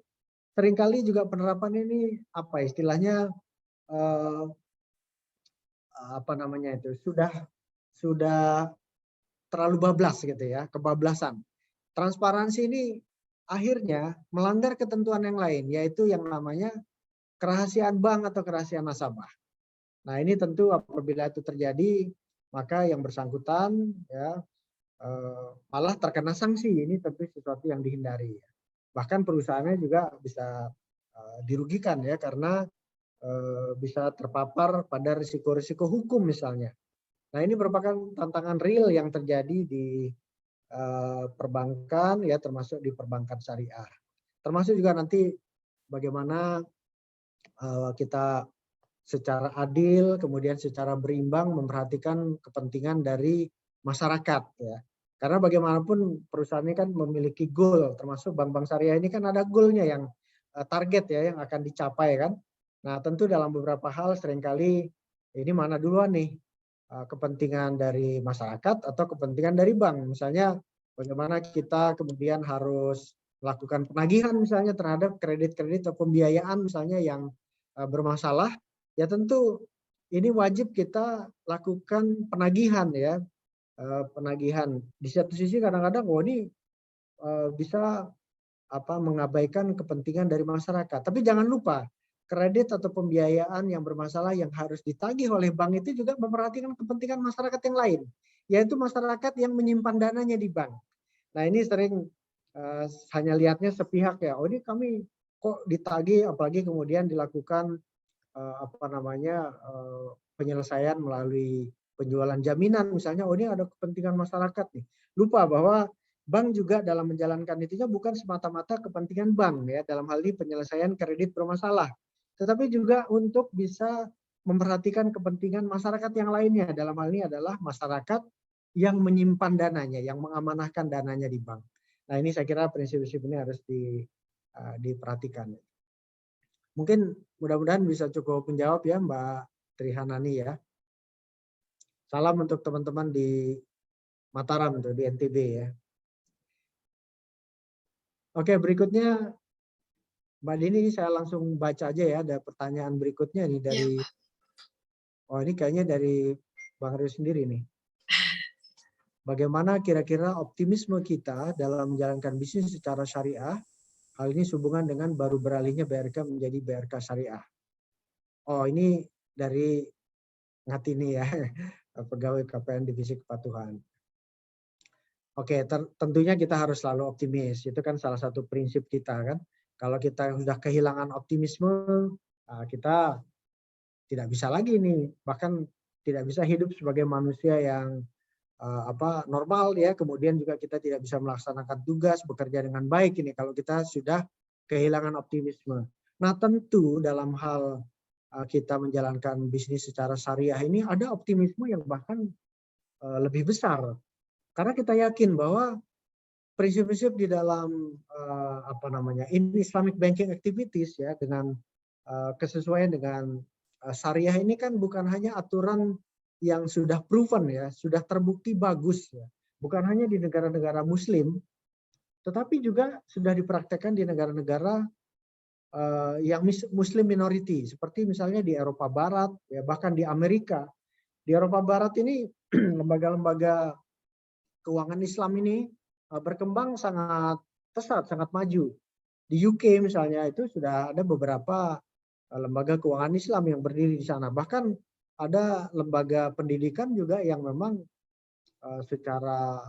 seringkali juga penerapan ini apa istilahnya sudah terlalu bablas gitu ya, kebablasan. Transparansi ini akhirnya melanggar ketentuan yang lain, yaitu yang namanya kerahasiaan bank atau kerahasiaan nasabah. Nah, ini tentu apabila itu terjadi, maka yang bersangkutan ya malah terkena sanksi. Ini tentu sesuatu yang dihindari. Bahkan perusahaannya juga bisa dirugikan ya karena bisa terpapar pada risiko-risiko hukum misalnya. Nah, ini merupakan tantangan real yang terjadi di perbankan ya, termasuk di perbankan syariah. Termasuk juga nanti bagaimana kita secara adil kemudian secara berimbang memperhatikan kepentingan dari masyarakat ya. Karena bagaimanapun perusahaan ini kan memiliki goal, termasuk bank-bank syariah ini kan ada goalnya yang target ya yang akan dicapai kan. Nah, tentu dalam beberapa hal seringkali ini mana duluan nih kepentingan dari masyarakat atau kepentingan dari bank. Misalnya bagaimana kita kemudian harus melakukan penagihan misalnya terhadap kredit-kredit atau pembiayaan misalnya yang bermasalah, ya tentu ini wajib kita lakukan penagihan ya. Penagihan. Di satu sisi kadang-kadang ini bisa mengabaikan kepentingan dari masyarakat. Tapi jangan lupa kredit atau pembiayaan yang bermasalah yang harus ditagih oleh bank itu juga memperhatikan kepentingan masyarakat yang lain, yaitu masyarakat yang menyimpan dananya di bank. Nah, ini sering hanya lihatnya sepihak ya. Oh, ini kami kok ditagih, apalagi kemudian dilakukan penyelesaian melalui penjualan jaminan misalnya. Oh, ini ada kepentingan masyarakat nih. Lupa bahwa bank juga dalam menjalankan itunya bukan semata-mata kepentingan bank ya, dalam hal ini penyelesaian kredit bermasalah, tetapi juga untuk bisa memperhatikan kepentingan masyarakat yang lainnya. Dalam hal ini adalah masyarakat yang menyimpan dananya, yang mengamanahkan dananya di bank. Nah, ini saya kira prinsip-prinsip ini harus diperhatikan. Mungkin mudah-mudahan bisa cukup menjawab ya Mbak Trihanani ya. Salam untuk teman-teman di Mataram tuh, di NTB ya. Oke, berikutnya Mbak Dini, saya langsung baca aja ya. Ada pertanyaan berikutnya nih dari, oh ini kayaknya dari Bang Rio sendiri nih. Bagaimana kira-kira optimisme kita dalam menjalankan bisnis secara syariah? Hal ini sehubungan dengan baru beralihnya BRK menjadi BRK Syariah. Oh, ini dari Ngatini ya, pegawai KPN Divisi Kepatuhan. Oke, tentunya kita harus selalu optimis. Itu kan salah satu prinsip kita kan. Kalau kita sudah kehilangan optimisme, kita tidak bisa lagi nih. Bahkan tidak bisa hidup sebagai manusia yang normal ya. Kemudian juga kita tidak bisa melaksanakan tugas, bekerja dengan baik ini kalau kita sudah kehilangan optimisme. Nah, tentu dalam hal kita menjalankan bisnis secara syariah ini ada optimisme yang bahkan lebih besar. Karena kita yakin bahwa prinsip-prinsip di dalam Islamic banking activities ya, dengan kesesuaian dengan syariah ini kan bukan hanya aturan yang sudah proven ya, sudah terbukti bagus ya. Bukan hanya di negara-negara muslim, tetapi juga sudah dipraktekkan di negara-negara yang muslim minority, seperti misalnya di Eropa Barat ya, bahkan di Amerika. Di Eropa Barat ini lembaga-lembaga keuangan Islam ini berkembang sangat pesat, sangat maju. Di UK misalnya itu sudah ada beberapa lembaga keuangan Islam yang berdiri di sana. Bahkan ada lembaga pendidikan juga yang memang secara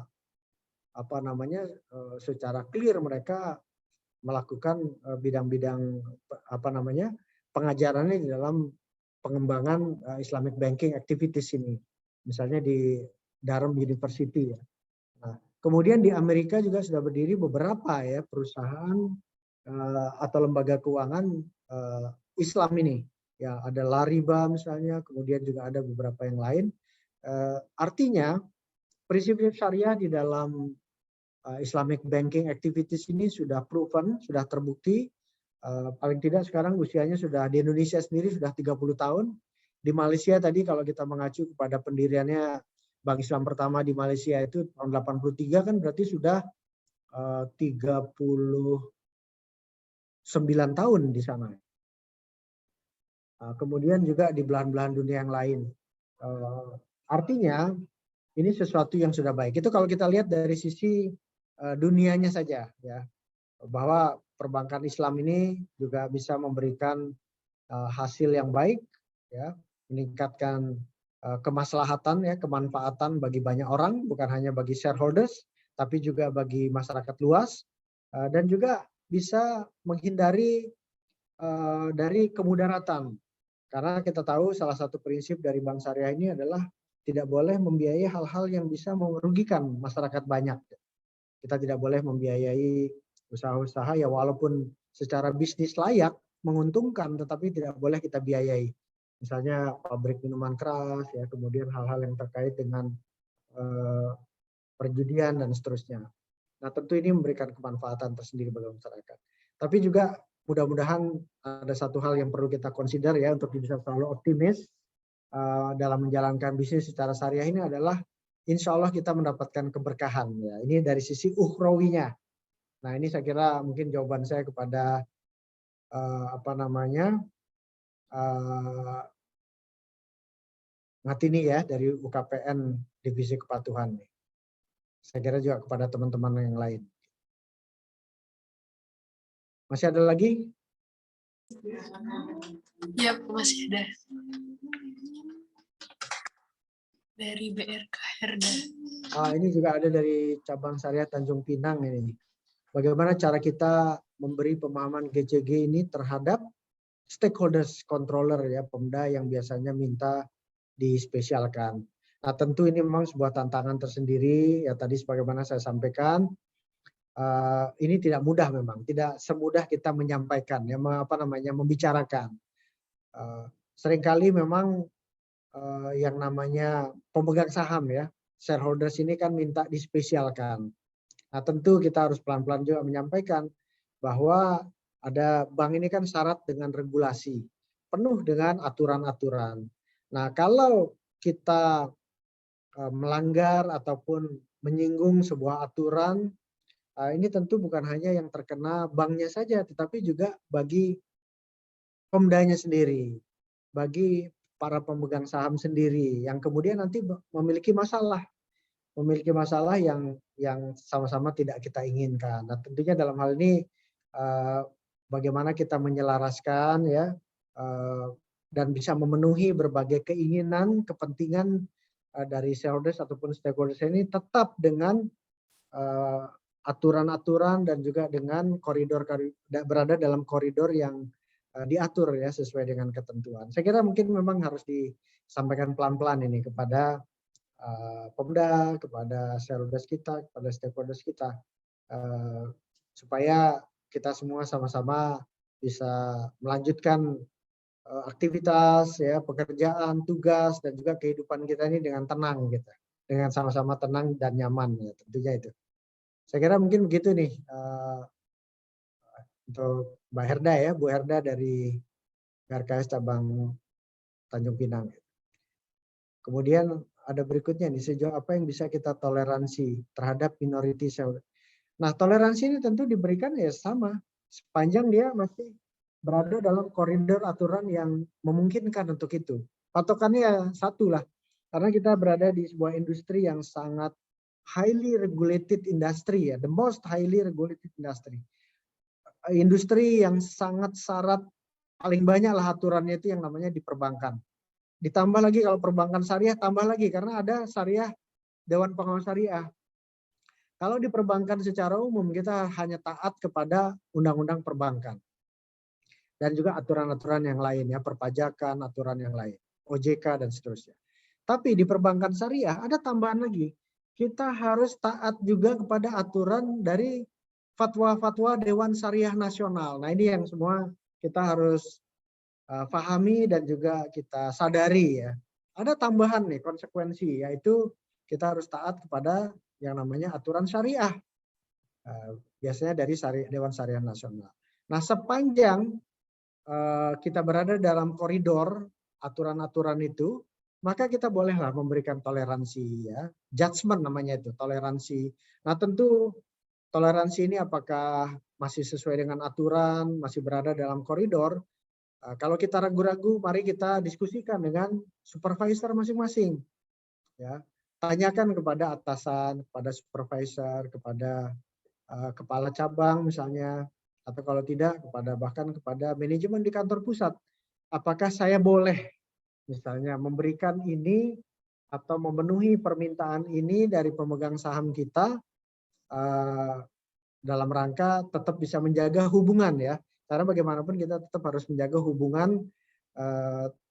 clear mereka melakukan bidang-bidang pengajarannya di dalam pengembangan Islamic banking activities ini. Misalnya di Durham University ya. Nah, kemudian di Amerika juga sudah berdiri beberapa ya perusahaan atau lembaga keuangan Islam ini. Ya, ada Lariba misalnya, kemudian juga ada beberapa yang lain. Artinya prinsip-prinsip syariah di dalam Islamic banking activities ini sudah proven, sudah terbukti. Paling tidak sekarang usianya sudah di Indonesia sendiri sudah 30 tahun. Di Malaysia tadi kalau kita mengacu kepada pendiriannya Bank Islam pertama di Malaysia itu tahun 83 kan berarti sudah 39 tahun di sana. Kemudian juga di belahan-belahan dunia yang lain. Artinya ini sesuatu yang sudah baik. Itu kalau kita lihat dari sisi dunianya saja ya, bahwa perbankan Islam ini juga bisa memberikan hasil yang baik ya, meningkatkan kemaslahatan ya, kemanfaatan bagi banyak orang, bukan hanya bagi shareholders tapi juga bagi masyarakat luas, dan juga bisa menghindari dari kemudaratan. Karena kita tahu salah satu prinsip dari bank syariah ini adalah tidak boleh membiayai hal-hal yang bisa merugikan masyarakat banyak. Kita tidak boleh membiayai usaha-usaha ya walaupun secara bisnis layak, menguntungkan, tetapi tidak boleh kita biayai. Misalnya pabrik minuman keras, ya, kemudian hal-hal yang terkait dengan perjudian dan seterusnya. Nah, tentu ini memberikan kemanfaatan tersendiri bagi masyarakat. Tapi juga mudah-mudahan ada satu hal yang perlu kita consider ya untuk bisa selalu optimis dalam menjalankan bisnis secara syariah ini adalah insya Allah kita mendapatkan keberkahan ya. Ini dari sisi ukhrawinya. Nah, ini saya kira mungkin jawaban saya kepada Ngatini ya dari UKPN Divisi Kepatuhan. Saya kira juga kepada teman-teman yang lain. Masih ada lagi? Ya, masih ada. Dari BRK Herda. Ini juga ada dari cabang syariah Tanjung Pinang ini. bagaimana cara kita memberi pemahaman GCG ini terhadap stakeholders controller ya, Pemda yang biasanya minta dispesialkan. Nah, tentu ini memang sebuah tantangan tersendiri ya, tadi sebagaimana saya sampaikan, ini tidak mudah, memang tidak semudah kita menyampaikan ya, membicarakan. Seringkali memang yang namanya pemegang saham ya, shareholders ini kan minta dispesialkan. Nah, tentu kita harus pelan-pelan juga menyampaikan bahwa ada bank ini kan syarat dengan regulasi, penuh dengan aturan-aturan. Nah, kalau kita melanggar ataupun menyinggung sebuah aturan, ini tentu bukan hanya yang terkena banknya saja, tetapi juga bagi pemdanya sendiri, bagi para pemegang saham sendiri yang kemudian nanti memiliki masalah yang sama-sama tidak kita inginkan. Nah, tentunya dalam hal ini bagaimana kita menyelaraskan ya dan bisa memenuhi berbagai keinginan, kepentingan dari shareholders ataupun stakeholders ini tetap dengan aturan-aturan dan juga dengan koridor berada dalam koridor yang diatur ya sesuai dengan ketentuan. Saya kira mungkin memang harus disampaikan pelan-pelan ini kepada Pemda, kepada shareholders kita, kepada stakeholders kita, supaya kita semua sama-sama bisa melanjutkan aktivitas, ya, pekerjaan, tugas, dan juga kehidupan kita ini dengan tenang, gitu, dengan sama-sama tenang dan nyaman, ya, tentunya itu. Saya kira mungkin begitu nih untuk Mbak Herda ya, Bu Herda dari BRKS cabang Tanjung Pinang. Kemudian ada berikutnya nih, sejauh apa yang bisa kita toleransi terhadap minority shareholder. Nah, toleransi ini tentu diberikan ya sama, sepanjang dia masih berada dalam koridor aturan yang memungkinkan untuk itu. Patokannya ya satu lah, karena kita berada di sebuah industri yang sangat highly regulated industry ya, the most highly regulated industry. Industri yang sangat syarat, paling banyak lah aturannya itu yang namanya di perbankan. Ditambah lagi kalau perbankan syariah, tambah lagi karena ada syariah, Dewan Pengawas Syariah. Kalau di perbankan secara umum kita hanya taat kepada undang-undang perbankan. Dan juga aturan-aturan yang lain ya, perpajakan, aturan yang lain, OJK dan seterusnya. Tapi di perbankan syariah ada tambahan lagi. Kita harus taat juga kepada aturan dari fatwa-fatwa Dewan Syariah Nasional. Nah, ini yang semua kita harus pahami dan juga kita sadari ya. Ada tambahan nih konsekuensi, yaitu kita harus taat kepada yang namanya aturan syariah. Biasanya dari Dewan Syariah Nasional. Nah, sepanjang kita berada dalam koridor aturan-aturan itu, maka kita bolehlah memberikan toleransi ya. Judgment namanya itu, toleransi. Nah, tentu toleransi ini apakah masih sesuai dengan aturan, masih berada dalam koridor. Kalau kita ragu-ragu, mari kita diskusikan dengan supervisor masing-masing. Ya, tanyakan kepada atasan, kepada supervisor, kepada kepala cabang misalnya, atau kalau tidak bahkan kepada manajemen di kantor pusat. Apakah saya boleh misalnya memberikan ini atau memenuhi permintaan ini dari pemegang saham kita dalam rangka tetap bisa menjaga hubungan ya. Karena bagaimanapun kita tetap harus menjaga hubungan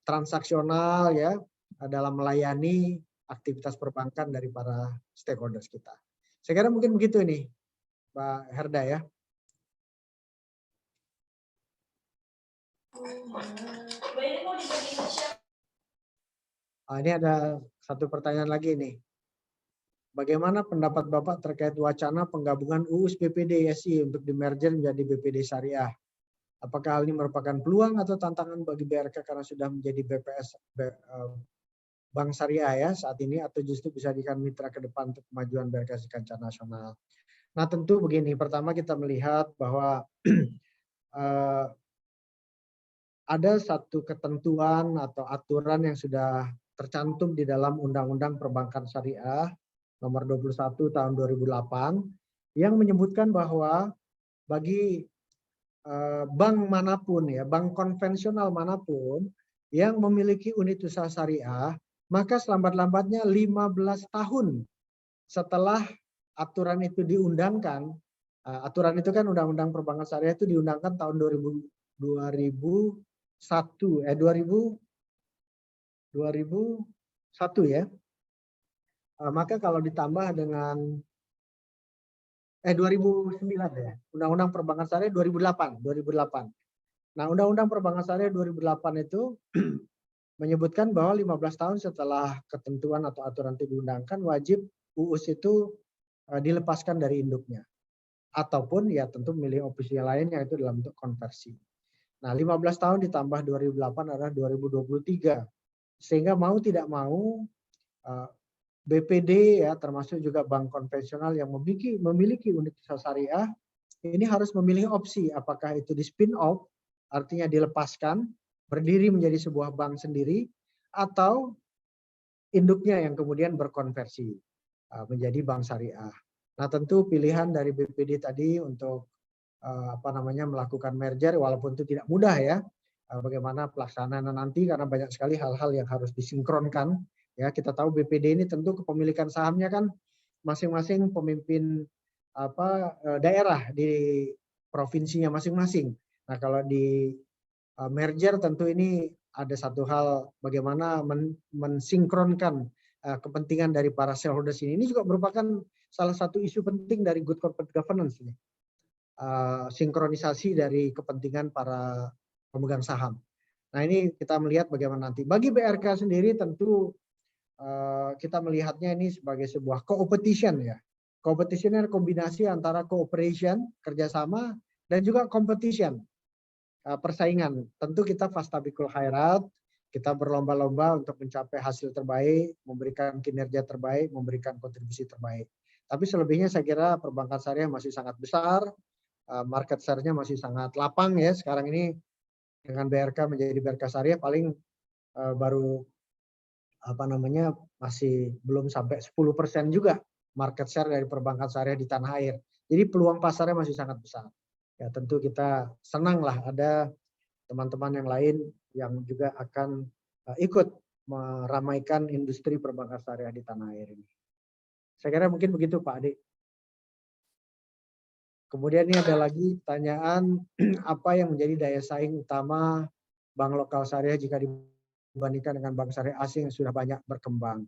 transaksional ya dalam melayani aktivitas perbankan dari para stakeholders kita. Saya kira mungkin begitu nih, Mbak Herda ya. Ini ada satu pertanyaan lagi nih. Bagaimana pendapat Bapak terkait wacana penggabungan UUS BPD SI untuk dimerger menjadi BPD Syariah? Apakah hal ini merupakan peluang atau tantangan bagi BRK karena sudah menjadi BPS Bank Syariah ya saat ini, atau justru bisa dijadikan mitra ke depan untuk kemajuan BRK di kancah nasional? Nah, tentu begini, pertama kita melihat bahwa ada satu ketentuan atau aturan yang sudah tercantum di dalam Undang-Undang Perbankan Syariah nomor 21 tahun 2008 yang menyebutkan bahwa bagi bank manapun ya, bank konvensional manapun yang memiliki unit usaha syariah, maka selambat-lambatnya 15 tahun setelah aturan itu diundangkan, Aturan itu kan Undang-Undang Perbankan Syariah itu diundangkan tahun 2001 ya. Maka kalau ditambah dengan 2009 ya. Undang-Undang Perbankan Syariah 2008. Nah, Undang-Undang Perbankan Syariah 2008 itu menyebutkan bahwa 15 tahun setelah ketentuan atau aturan itu diundangkan, wajib UUS itu dilepaskan dari induknya. Ataupun ya tentu memilih opsi lain yaitu dalam bentuk konversi. Nah, 15 tahun ditambah 2008 adalah 2023. Sehingga mau tidak mau BPD ya termasuk juga bank konvensional yang memiliki unit usaha syariah ini harus memilih opsi apakah itu di spin off artinya dilepaskan berdiri menjadi sebuah bank sendiri atau induknya yang kemudian berkonversi menjadi bank syariah. Nah, tentu pilihan dari BPD tadi untuk melakukan merger walaupun itu tidak mudah ya. Bagaimana pelaksanaan nanti karena banyak sekali hal-hal yang harus disinkronkan. Ya, kita tahu BPD ini tentu kepemilikan sahamnya kan masing-masing pemimpin daerah di provinsinya masing-masing. Nah, kalau di merger tentu ini ada satu hal bagaimana mensinkronkan kepentingan dari para shareholders ini. Ini juga merupakan salah satu isu penting dari good corporate governance ini. Sinkronisasi dari kepentingan para pemegang saham. Nah, ini kita melihat bagaimana nanti. Bagi BRK sendiri tentu kita melihatnya ini sebagai sebuah competition ya. Competition adalah kombinasi antara cooperation, kerjasama, dan juga competition, persaingan. Tentu kita fastabikul khairat, kita berlomba-lomba untuk mencapai hasil terbaik, memberikan kinerja terbaik, memberikan kontribusi terbaik. Tapi selebihnya saya kira perbankan syariah masih sangat besar, market share-nya masih sangat lapang ya. Sekarang ini dengan BRK menjadi BRK syariah paling baru masih belum sampai 10% juga market share dari perbankan syariah di tanah air. Jadi peluang pasarnya masih sangat besar. Ya tentu kita senang lah ada teman-teman yang lain yang juga akan ikut meramaikan industri perbankan syariah di tanah air ini. Saya kira mungkin begitu Pak Adi. Kemudian ini ada lagi pertanyaan apa yang menjadi daya saing utama bank lokal syariah jika dibandingkan dengan bank syariah asing yang sudah banyak berkembang.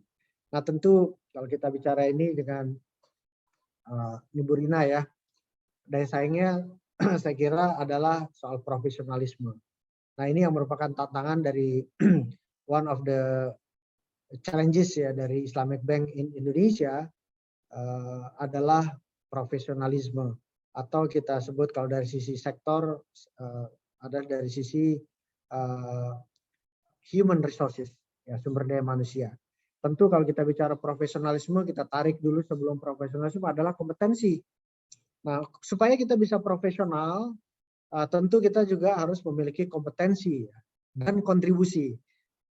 Nah tentu kalau kita bicara ini dengan Ibu Rina ya, daya saingnya saya kira adalah soal profesionalisme. Nah ini yang merupakan tantangan dari one of the challenges ya dari Islamic Bank in Indonesia adalah profesionalisme atau kita sebut kalau dari sisi sektor ada dari sisi human resources ya sumber daya manusia. Tentu kalau kita bicara profesionalisme kita tarik dulu sebelum profesionalisme adalah kompetensi. Nah supaya kita bisa profesional tentu kita juga harus memiliki kompetensi dan kontribusi.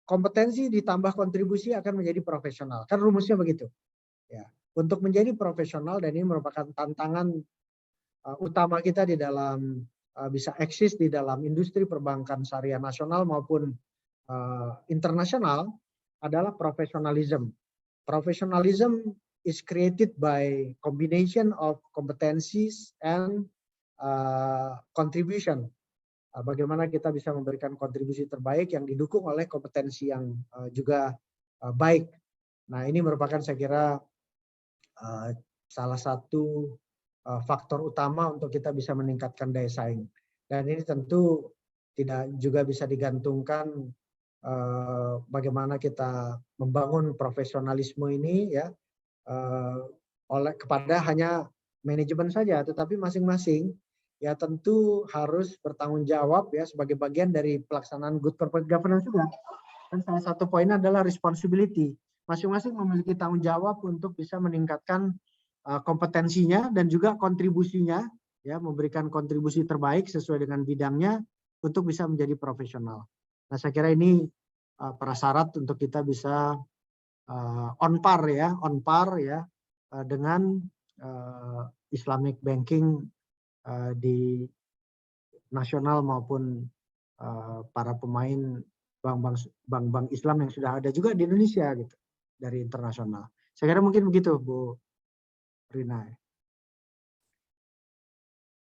Kompetensi ditambah kontribusi akan menjadi profesional. Kan rumusnya begitu. Ya. Untuk menjadi profesional dan ini merupakan tantangan utama kita di dalam bisa eksis di dalam industri perbankan syariah nasional maupun internasional adalah professionalism. Professionalism is created by combination of competencies and contribution. Bagaimana kita bisa memberikan kontribusi terbaik yang didukung oleh kompetensi yang juga baik. Nah ini merupakan saya kira salah satu faktor utama untuk kita bisa meningkatkan daya saing. Dan ini tentu tidak juga bisa digantungkan bagaimana kita membangun profesionalisme ini ya kepada hanya manajemen saja, tetapi masing-masing ya tentu harus bertanggung jawab ya sebagai bagian dari pelaksanaan good corporate governance juga. Dan salah satu poinnya adalah responsibility. Masing-masing memiliki tanggung jawab untuk bisa meningkatkan kompetensinya dan juga kontribusinya ya memberikan kontribusi terbaik sesuai dengan bidangnya untuk bisa menjadi profesional. Nah, saya kira ini prasyarat untuk kita bisa on par ya dengan Islamic banking di nasional maupun para pemain bank-bank Islam yang sudah ada juga di Indonesia gitu dari internasional. Saya kira mungkin begitu Bu Rina.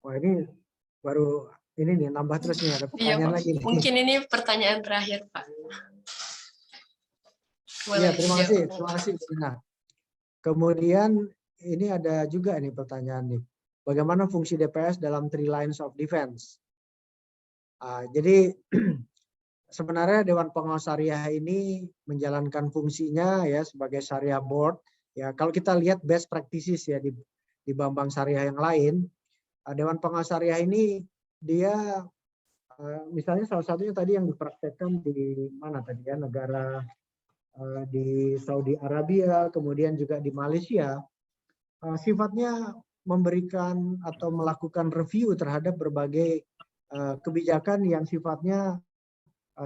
Wah ini baru ini nih nambah terus nih ada Iya, pertanyaan Pak. lagi nih. Mungkin ini pertanyaan terakhir, Pak. Iya, Boleh terima kasih, dijawab. terima kasih. Nah, kemudian ini ada juga nih pertanyaan nih. Bagaimana fungsi DPS dalam three lines of defense? Jadi sebenarnya Dewan Pengawas Syariah ini menjalankan fungsinya ya sebagai Syariah Board. Ya, kalau kita lihat best practices ya di bank-bank syariah yang lain, Dewan Pengawas Syariah ini dia misalnya salah satunya tadi yang dipraktekkan di mana tadi ya negara di Saudi Arabia, kemudian juga di Malaysia, sifatnya memberikan atau melakukan review terhadap berbagai kebijakan yang sifatnya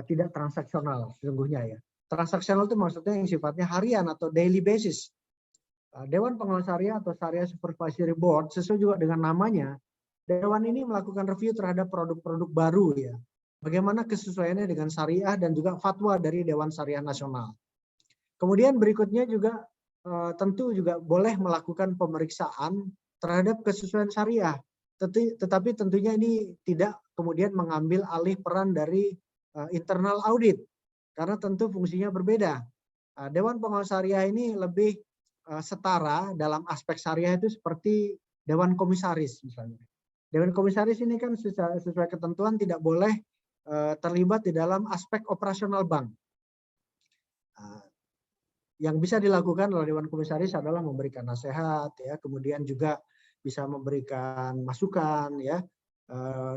tidak transaksional sesungguhnya ya. Transaksional itu maksudnya yang sifatnya harian atau daily basis. Dewan Pengawas Syariah atau Syariah Supervisory Board sesuai juga dengan namanya, Dewan ini melakukan review terhadap produk-produk baru ya. Bagaimana kesesuaiannya dengan syariah dan juga fatwa dari Dewan Syariah Nasional. Kemudian berikutnya juga tentu juga boleh melakukan pemeriksaan terhadap kesesuaian syariah. Tetapi tentunya ini tidak kemudian mengambil alih peran dari internal audit. Karena tentu fungsinya berbeda. Dewan Pengawas Syariah ini lebih setara dalam aspek syariah itu seperti Dewan Komisaris misalnya. Dewan Komisaris ini kan sesuai ketentuan tidak boleh terlibat di dalam aspek operasional bank. Yang bisa dilakukan oleh Dewan Komisaris adalah memberikan nasihat, ya, kemudian juga bisa memberikan masukan, ya,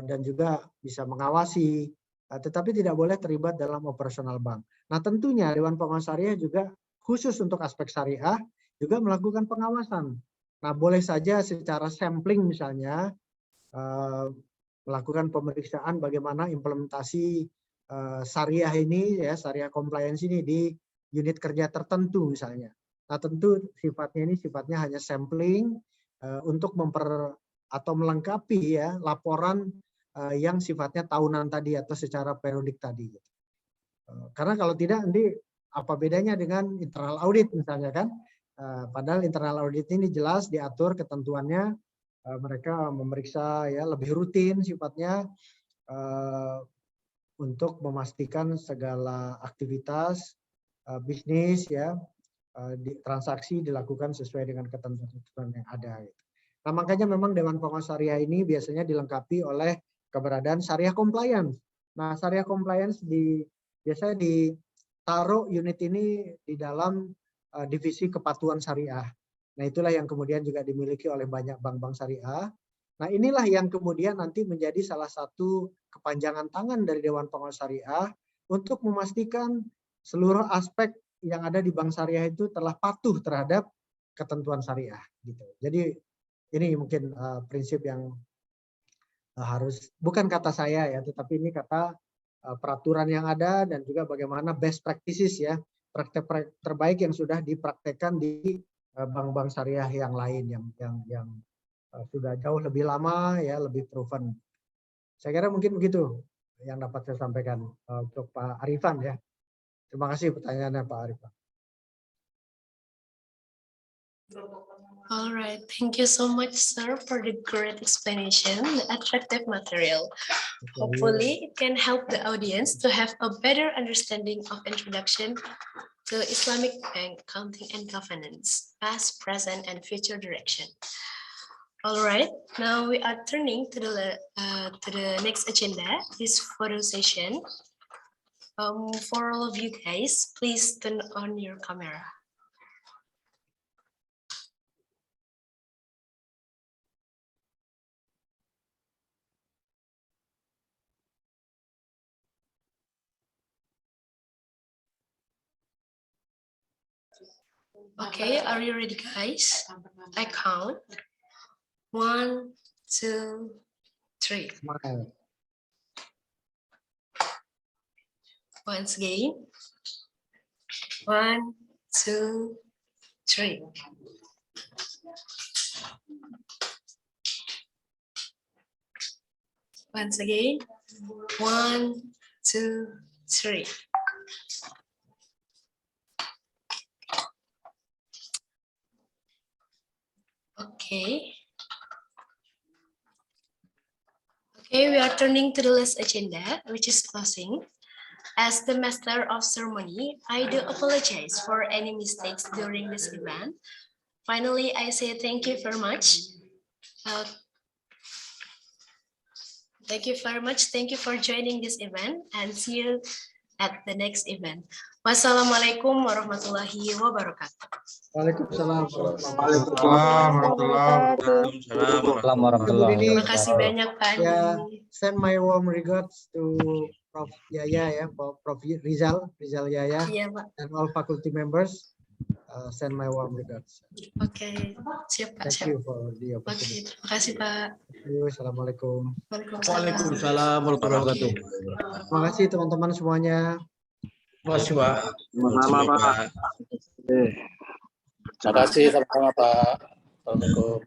dan juga bisa mengawasi, tetapi tidak boleh terlibat dalam operasional bank. Nah, tentunya Dewan Pengawas Syariah juga khusus untuk aspek syariah juga melakukan pengawasan. Nah, boleh saja secara sampling misalnya melakukan pemeriksaan bagaimana implementasi syariah ini, ya, syariah compliance ini di unit kerja tertentu misalnya. Nah, tentu sifatnya ini sifatnya hanya sampling untuk atau melengkapi ya laporan yang sifatnya tahunan tadi atau secara periodik tadi. Karena kalau tidak nanti apa bedanya dengan internal audit misalnya kan? Padahal internal audit ini jelas diatur ketentuannya, mereka memeriksa ya lebih rutin sifatnya untuk memastikan segala aktivitas bisnis ya transaksi dilakukan sesuai dengan ketentuan yang ada. Nah, makanya memang Dewan Pengawas Syariah ini biasanya dilengkapi oleh keberadaan syariah compliance. Nah, syariah compliance biasanya ditaruh unit ini di dalam divisi kepatuhan syariah. Nah, itulah yang kemudian juga dimiliki oleh banyak bank-bank syariah. Nah, inilah yang kemudian nanti menjadi salah satu kepanjangan tangan dari Dewan Pengawas Syariah untuk memastikan seluruh aspek yang ada di bank syariah itu telah patuh terhadap ketentuan syariah. Gitu. Jadi ini mungkin prinsip yang harus, bukan kata saya ya, tetapi ini kata peraturan yang ada dan juga bagaimana best practices ya, praktek terbaik yang sudah dipraktekkan di bank-bank syariah yang lain yang sudah jauh lebih lama ya, lebih proven. Saya kira mungkin begitu yang dapat saya sampaikan untuk Pak Arifan ya. Terima kasih pertanyaannya Pak Arifan. All right, thank you so much, sir, for the great explanation, the attractive material. Hopefully, it can help the audience to have a better understanding of introduction to Islamic bank accounting and governance, past, present, and future direction. All right, now we are turning to the next agenda, this photo session. For all of you guys, please turn on your camera. Okay, are you ready, guys? I count. 1, 2, 3. Smile. Once again. 1, 2, 3. Once again. 1, 2, 3. Okay. Okay, we are turning to the last agenda, which is closing. As the master of ceremony, I do apologize for any mistakes during this event. Finally, I say thank you very much. Thank you very much. Thank you for joining this event and see you at the next event. Wassalamualaikum warahmatullahi wabarakatuh. Waalaikumsalam. Waalaikumsalam warahmatullahi Terima kasih banyak Pak Andi. Ya, send my warm regards to Prof. Yaya ya, Prof. Rizal Yaya, Iya Pak. and all faculty members. Send my warm regards. Oke, siap Pak. Thank Siap. you for the Oke, opportunity. terima kasih Pak. Thank you. Assalamualaikum. Waalaikumsalam. warahmatullahi wabarakatuh. Terima kasih teman-teman semuanya. Sama-sama Pak. Terima kasih sama-sama Pak. Assalamualaikum.